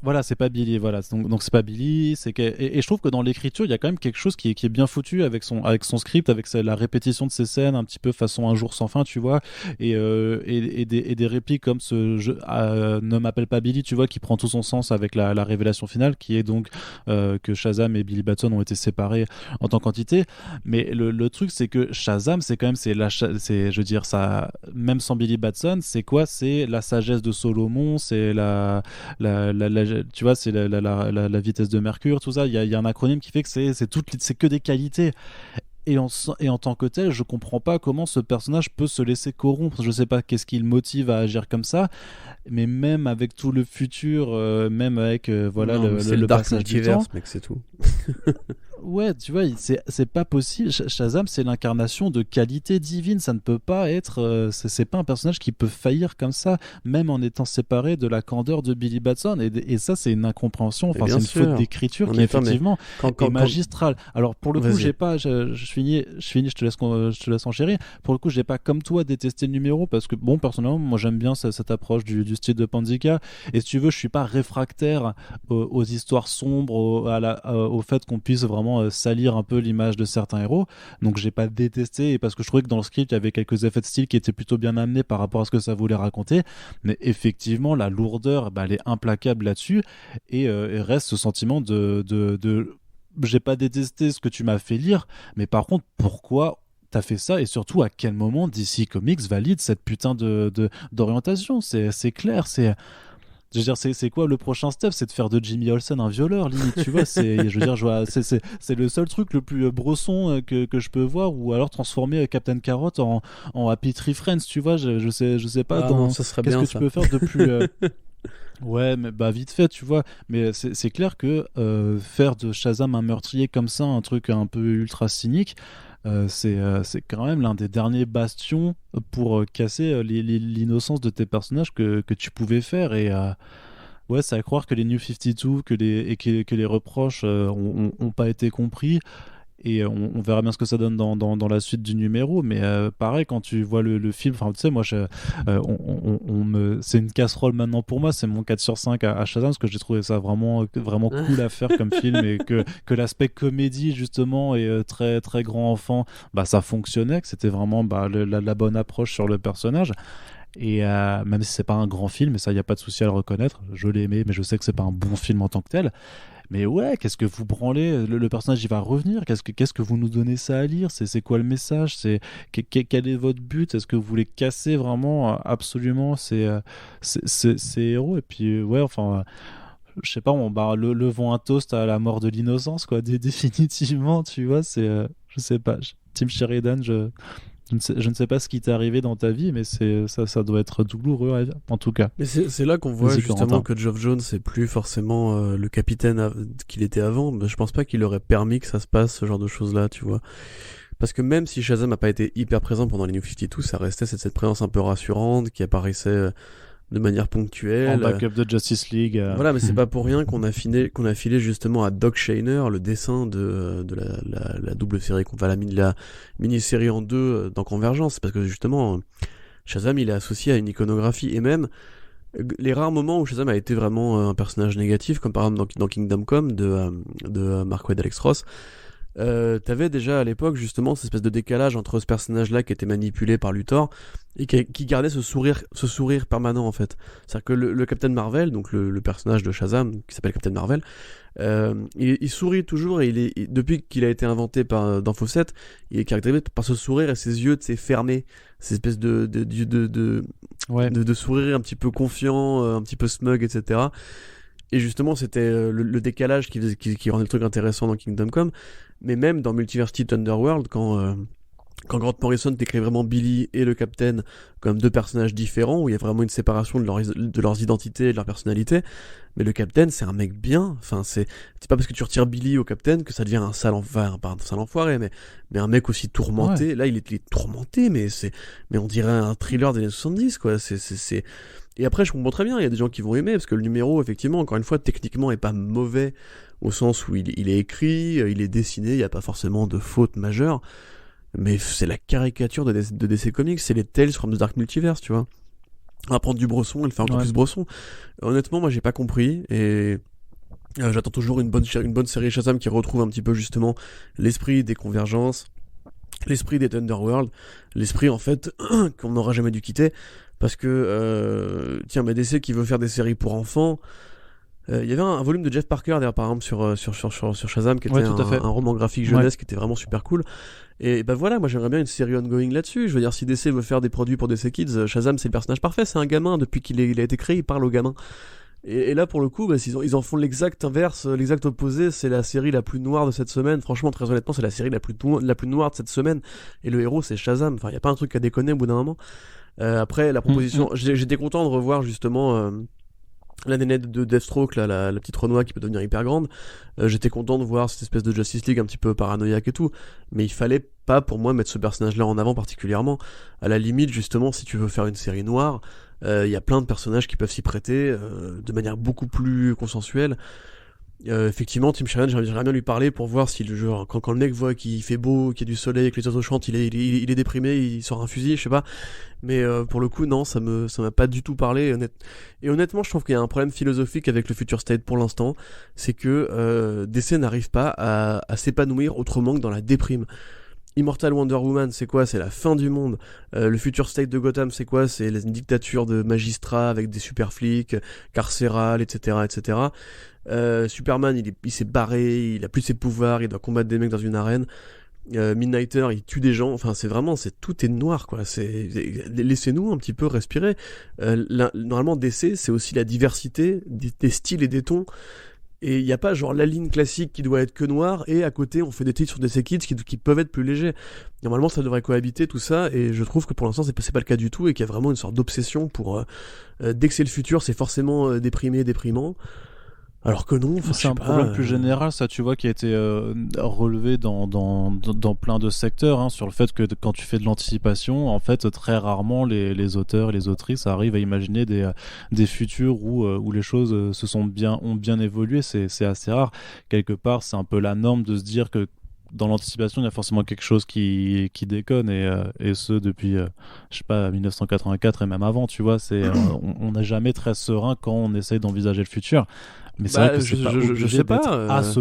Speaker 1: voilà, c'est pas Billy, voilà. Donc c'est pas Billy, et je trouve que dans l'écriture, il y a quand même quelque chose qui est bien foutu avec son script, avec la répétition de ces scènes, un petit peu façon Un jour sans fin, tu vois, et des répliques comme ne m'appelle pas Billy, tu vois, qui prend tout son sens avec la révélation finale, qui est donc que Shazam et Billy Batson ont été séparés en tant qu'entité. Mais le truc, c'est que Shazam, c'est quand même, je veux dire, ça, même sans Billy Batson, c'est quoi? C'est la sagesse de Solomon, c'est tu vois, c'est la vitesse de Mercure, tout ça. Il y a un acronyme qui fait que c'est que des qualités. Et en tant que tel, je comprends pas comment ce personnage peut se laisser corrompre. Je sais pas qu'est-ce qui le motive à agir comme ça, mais même avec tout le futur, même avec voilà le passage du temps,
Speaker 2: mec, c'est tout.
Speaker 1: Ouais, tu vois, c'est pas possible. Shazam, c'est l'incarnation de qualité divine. Ça ne peut pas être. C'est pas un personnage qui peut faillir comme ça, même en étant séparé de la candeur de Billy Batson. Et ça, c'est une incompréhension. Enfin, c'est une faute d'écriture qui, effectivement, est magistrale. Alors, pour le coup, j'ai pas. Je finis, je te laisse enchérir. Pour le coup, j'ai pas, comme toi, détesté le numéro parce que, bon, personnellement, moi, j'aime bien cette approche du style de Panzica. Et si tu veux, je suis pas réfractaire aux histoires sombres, au fait qu'on puisse vraiment salir un peu l'image de certains héros, donc j'ai pas détesté, et parce que je trouvais que dans le script il y avait quelques effets de style qui étaient plutôt bien amenés par rapport à ce que ça voulait raconter, mais effectivement la lourdeur, elle est implacable là-dessus, et reste ce sentiment de j'ai pas détesté ce que tu m'as fait lire, mais par contre pourquoi t'as fait ça, et surtout à quel moment DC Comics valide cette putain d'orientation? C'est clair, Je veux dire, c'est quoi le prochain step? C'est de faire de Jimmy Olsen un violeur, limite, tu vois. Je veux dire, c'est le seul truc le plus bresson que je peux voir, ou alors transformer Captain Carrot en Happy Tree Friends, tu vois. Je sais pas
Speaker 2: non, ça serait
Speaker 1: qu'est-ce
Speaker 2: bien,
Speaker 1: que tu peux faire de plus. Ouais, mais bah vite fait, tu vois. Mais c'est clair que faire de Shazam un meurtrier comme ça, un truc un peu ultra cynique, c'est quand même l'un des derniers bastions pour casser l'innocence de tes personnages que tu pouvais faire. Et ouais, c'est à croire que les New 52 que les reproches ont pas été compris. Et on verra bien ce que ça donne dans la suite du numéro. Mais pareil, quand tu vois le film, enfin, tu sais, moi, c'est une casserole maintenant pour moi. C'est mon 4 sur 5 à Shazam, parce que j'ai trouvé ça vraiment, vraiment cool à faire comme film. Et que l'aspect comédie, justement, et très, très grand enfant, bah, ça fonctionnait, que c'était vraiment la bonne approche sur le personnage. Et même si c'est pas un grand film, et ça, il n'y a pas de souci à le reconnaître, je l'ai aimé, mais je sais que c'est pas un bon film en tant que tel. Mais ouais, qu'est-ce que vous branlez? Le personnage, il va revenir. Qu'est-ce que vous nous donnez ça à lire? C'est quoi le message? Quel est votre but? Est-ce que vous voulez casser vraiment absolument ces héros? Et puis, ouais, enfin, je sais pas, levons un toast à la mort de l'innocence, quoi. Définitivement, tu vois, je sais pas. Tim Sheridan, je ne sais pas ce qui t'est arrivé dans ta vie, mais ça doit être douloureux, en tout cas.
Speaker 2: Mais c'est là qu'on voit justement
Speaker 1: Corentin.
Speaker 2: que Geoff Jones c'est plus forcément le capitaine qu'il était avant. Mais je pense pas qu'il aurait permis que ça se passe, ce genre de choses-là, tu vois. Parce que même si Shazam n'a pas été hyper présent pendant les New 52, ça restait cette présence un peu rassurante qui apparaissait de manière ponctuelle.
Speaker 1: En backup de Justice League.
Speaker 2: Voilà, mais c'est pas pour rien qu'on a filé justement à Doc Shaner le dessin de la double série, la mini-série en deux dans Convergence. C'est parce que justement, Shazam, il est associé à une iconographie, et même les rares moments où Shazam a été vraiment un personnage négatif, comme par exemple dans Kingdom Come de Mark Waid Alex Ross, t'avais déjà à l'époque justement cette espèce de décalage entre ce personnage-là qui était manipulé par Luthor et qui gardait ce sourire permanent en fait. C'est-à-dire que le Captain Marvel, donc le personnage de Shazam qui s'appelle Captain Marvel, il sourit toujours, et depuis qu'il a été inventé dans Fawcett, il est caractérisé par ce sourire et ses yeux fermés, cette espèce de sourire un petit peu confiant, un petit peu smug, etc. Et justement, c'était le décalage qui rendait le truc intéressant dans Kingdom Come. Mais même dans Multiversity Underworld, quand Grant Morrison décrit vraiment Billy et le Captain comme deux personnages différents, où il y a vraiment une séparation de leurs identités et de leur personnalité, mais le Captain, c'est un mec bien. Enfin, c'est pas parce que tu retires Billy au Captain que ça devient un sale enfoiré, mais un mec aussi tourmenté. Ouais. Là, il est tourmenté, mais on dirait un thriller des années 70, quoi. Et après, je comprends très bien, il y a des gens qui vont aimer, parce que le numéro, effectivement, encore une fois, techniquement, est pas mauvais, au sens où il est écrit, il est dessiné, il n'y a pas forcément de faute majeure, mais c'est la caricature de DC Comics, c'est les Tales from the Dark Multiverse, tu vois. On va prendre du Bresson et le faire encore plus Bresson. Honnêtement, moi, j'ai pas compris, et j'attends toujours une bonne série Shazam qui retrouve un petit peu, justement, l'esprit des convergences, l'esprit des Thunderworld, l'esprit, en fait, qu'on n'aura jamais dû quitter, parce que, mais DC qui veut faire des séries pour enfants, il y avait un volume de Jeff Parker d'ailleurs par exemple sur Shazam qui était un roman graphique jeunesse qui était vraiment super cool, et bah voilà, moi j'aimerais bien une série ongoing là-dessus. Je veux dire, si DC veut faire des produits pour DC Kids, Shazam c'est le personnage parfait, c'est un gamin, depuis qu'il a été créé il parle aux gamins, et là pour le coup ils en font l'exact inverse, l'exact opposé. C'est la série la plus noire de cette semaine, franchement, très honnêtement, c'est la série la plus noire de cette semaine, et le héros c'est Shazam. Enfin, il y a pas un truc à déconner au bout d'un moment. Après la proposition, j'étais content de revoir justement la nénette de Deathstroke, là, la petite Renoir qui peut devenir hyper grande. J'étais content de voir cette espèce de Justice League un petit peu paranoïaque et tout, mais il fallait pas pour moi mettre ce personnage là en avant particulièrement. À la limite, justement, si tu veux faire une série noire, y a plein de personnages qui peuvent s'y prêter de manière beaucoup plus consensuelle. Effectivement, Tim Sheridan, j'aimerais bien lui parler pour voir si le genre, quand le mec voit qu'il fait beau, qu'il y a du soleil, que les oiseaux chantent, il est déprimé, il sort un fusil, je sais pas. Mais pour le coup, non, ça m'a pas du tout parlé. Et honnêtement, je trouve qu'il y a un problème philosophique avec le Future State pour l'instant, c'est que DC n'arrive pas à s'épanouir autrement que dans la déprime. Immortal Wonder Woman, c'est quoi? C'est la fin du monde. Le Future State de Gotham, c'est quoi? C'est une dictature de magistrats avec des super flics, carcérales, etc., etc. Superman, il s'est barré, il a plus ses pouvoirs, il doit combattre des mecs dans une arène. Midnighter, il tue des gens. Enfin, tout est noir, quoi. Laissez-nous un petit peu respirer. Normalement, DC, c'est aussi la diversité des styles et des tons. Et il n'y a pas genre la ligne classique qui doit être que noire, et à côté on fait des titres sur DC Kids qui peuvent être plus légers. Normalement ça devrait cohabiter tout ça, et je trouve que pour l'instant c'est pas le cas du tout, et qu'il y a vraiment une sorte d'obsession pour... dès que c'est le futur, c'est forcément déprimant. Alors que non,
Speaker 1: c'est un problème plus général, ça, tu vois, qui a été relevé dans plein de secteurs, hein, sur le fait que quand tu fais de l'anticipation, en fait, très rarement les auteurs et les autrices arrivent à imaginer des futurs où les choses ont bien évolué. C'est assez rare. Quelque part, c'est un peu la norme de se dire que dans l'anticipation, il y a forcément quelque chose qui déconne, et ce depuis, je sais pas, 1984 et même avant, tu vois. On n'est jamais très serein quand on essaye d'envisager le futur. Mais c'est vrai que c'est pas obligé
Speaker 2: je sais pas,
Speaker 1: à ce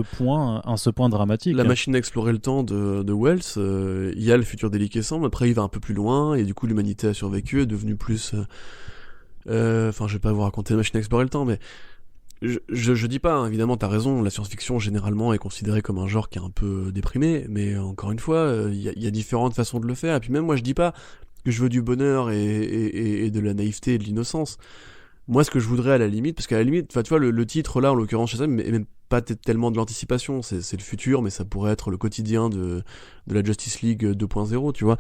Speaker 1: point dramatique.
Speaker 2: La machine à explorer le temps de Wells, il y a le futur déliquescent, mais après il va un peu plus loin, et du coup l'humanité a survécu, est devenue plus... Enfin, je vais pas vous raconter la machine à explorer le temps, mais... Je dis pas, hein, évidemment, t'as raison, la science-fiction généralement est considérée comme un genre qui est un peu déprimé, mais encore une fois, il y a différentes façons de le faire, et puis même moi je dis pas que je veux du bonheur et de la naïveté et de l'innocence. Moi, ce que je voudrais à la limite, parce qu'à la limite, tu vois, le titre là, en l'occurrence chez ça, est même pas tellement de l'anticipation, c'est le futur, mais ça pourrait être le quotidien de la Justice League 2.0, tu vois.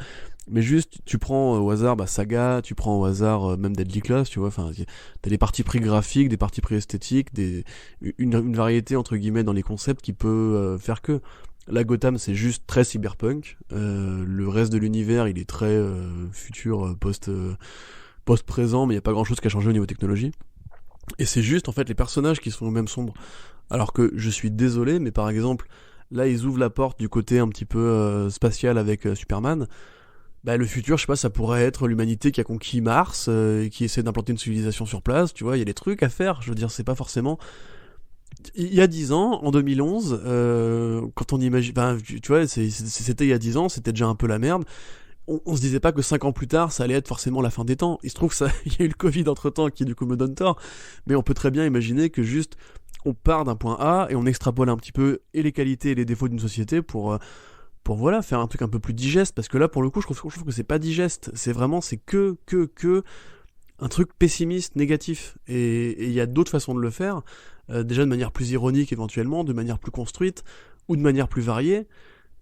Speaker 2: Mais juste, tu prends au hasard Saga, tu prends au hasard même Deadly Class, tu vois, enfin, t'as des partis pris graphiques, des partis pris esthétiques, une variété, entre guillemets, dans les concepts qui peut faire que... La Gotham, c'est juste très cyberpunk, le reste de l'univers, il est très futur, post-présent, mais il n'y a pas grand-chose qui a changé au niveau technologie. Et c'est juste, en fait, les personnages qui sont même sombres. Alors que, je suis désolé, mais par exemple, là, ils ouvrent la porte du côté un petit peu spatial avec Superman. Bah, le futur, je sais pas, ça pourrait être l'humanité qui a conquis Mars, et qui essaie d'implanter une civilisation sur place, tu vois, il y a des trucs à faire, je veux dire, c'est pas forcément... Il y a 10 ans, en 2011, quand on imagine... Ben, tu vois, c'était il y a 10 ans, c'était déjà un peu la merde. On se disait pas que 5 ans plus tard, ça allait être forcément la fin des temps. Il se trouve que il y a eu le Covid entre-temps qui du coup me donne tort, mais on peut très bien imaginer que juste on part d'un point A et on extrapole un petit peu et les qualités et les défauts d'une société pour voilà, faire un truc un peu plus digeste, parce que là pour le coup je trouve que c'est pas digeste, c'est que un truc pessimiste, négatif, et il y a d'autres façons de le faire, déjà de manière plus ironique éventuellement, de manière plus construite, ou de manière plus variée.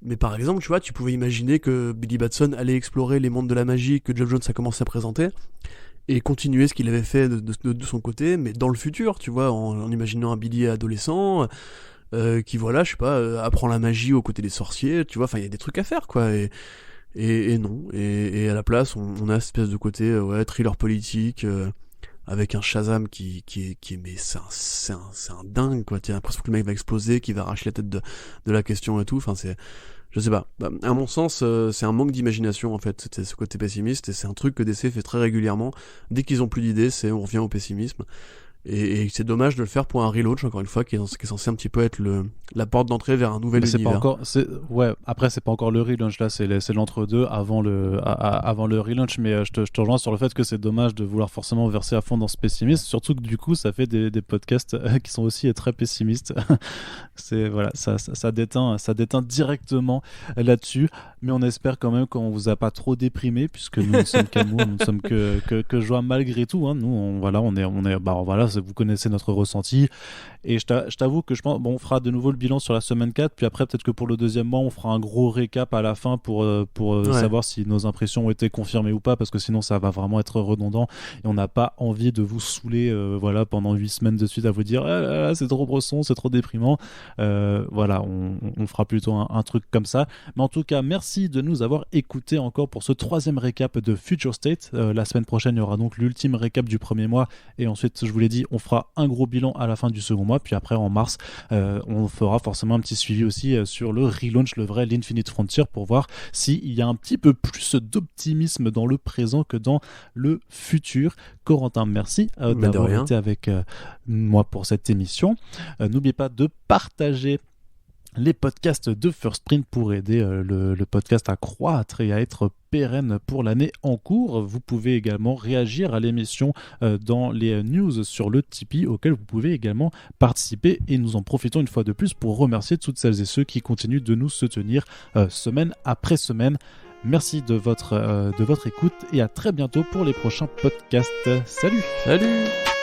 Speaker 2: Mais par exemple, tu vois, tu pouvais imaginer que Billy Batson allait explorer les mondes de la magie que Geoff Jones a commencé à présenter, et continuer ce qu'il avait fait de son côté, mais dans le futur, tu vois, en imaginant un Billy adolescent, qui, voilà, je sais pas, apprend la magie aux côtés des sorciers, tu vois, enfin, il y a des trucs à faire, quoi, et non, et à la place, on a cette espèce de côté, ouais, thriller politique, avec un Shazam qui est mais c'est un dingue, quoi, t'as l'impression que le mec va exploser, qu'il va arracher la tête de la question et tout, enfin, je sais pas. Bah, à mon sens, c'est un manque d'imagination, en fait, c'était ce côté pessimiste, et c'est un truc que DC fait très régulièrement. Dès qu'ils ont plus d'idées, on revient au pessimisme. Et c'est dommage de le faire pour un relaunch, encore une fois, qui est censé un petit peu être la porte d'entrée vers un nouvel univers.
Speaker 1: Ouais, après, c'est pas encore le relaunch, là, c'est l'entre-deux avant le relaunch, mais je te rejoins sur le fait que c'est dommage de vouloir forcément verser à fond dans ce pessimisme, surtout que du coup, ça fait des podcasts qui sont aussi très pessimistes. Voilà, ça déteint directement là-dessus, mais on espère quand même qu'on vous a pas trop déprimé, puisque nous ne sommes qu'amour, nous ne sommes que joie malgré tout, hein. Nous, on est, bah, voilà, vous connaissez notre ressenti, et je t'avoue que je pense, bon, on fera de nouveau le bilan sur la semaine 4, puis après peut-être que pour le deuxième mois on fera un gros récap à la fin pour savoir si nos impressions ont été confirmées ou pas, parce que sinon ça va vraiment être redondant, et on n'a pas envie de vous saouler voilà, pendant 8 semaines de suite à vous dire c'est trop bresson, c'est trop déprimant. Voilà, on fera plutôt un truc comme ça, mais en tout cas merci de nous avoir écoutés encore pour ce 3e récap de Future State. La semaine prochaine il y aura donc l'ultime récap du premier mois, et ensuite je vous l'ai dit, on fera un gros bilan à la fin du second mois, puis après en mars on fera forcément un petit suivi aussi sur le relaunch, le vrai l'Infinite Frontier, pour voir s'il y a un petit peu plus d'optimisme dans le présent que dans le futur. Corentin, merci d'avoir été avec moi pour cette émission. N'oubliez pas de partager les podcasts de First Print pour aider le podcast à croître et à être pérenne pour l'année en cours. Vous pouvez également réagir à l'émission dans les news sur le Tipeee, auquel vous pouvez également participer, et nous en profitons une fois de plus pour remercier toutes celles et ceux qui continuent de nous soutenir semaine après semaine. Merci de votre écoute et à très bientôt pour les prochains podcasts. Salut!
Speaker 2: Salut!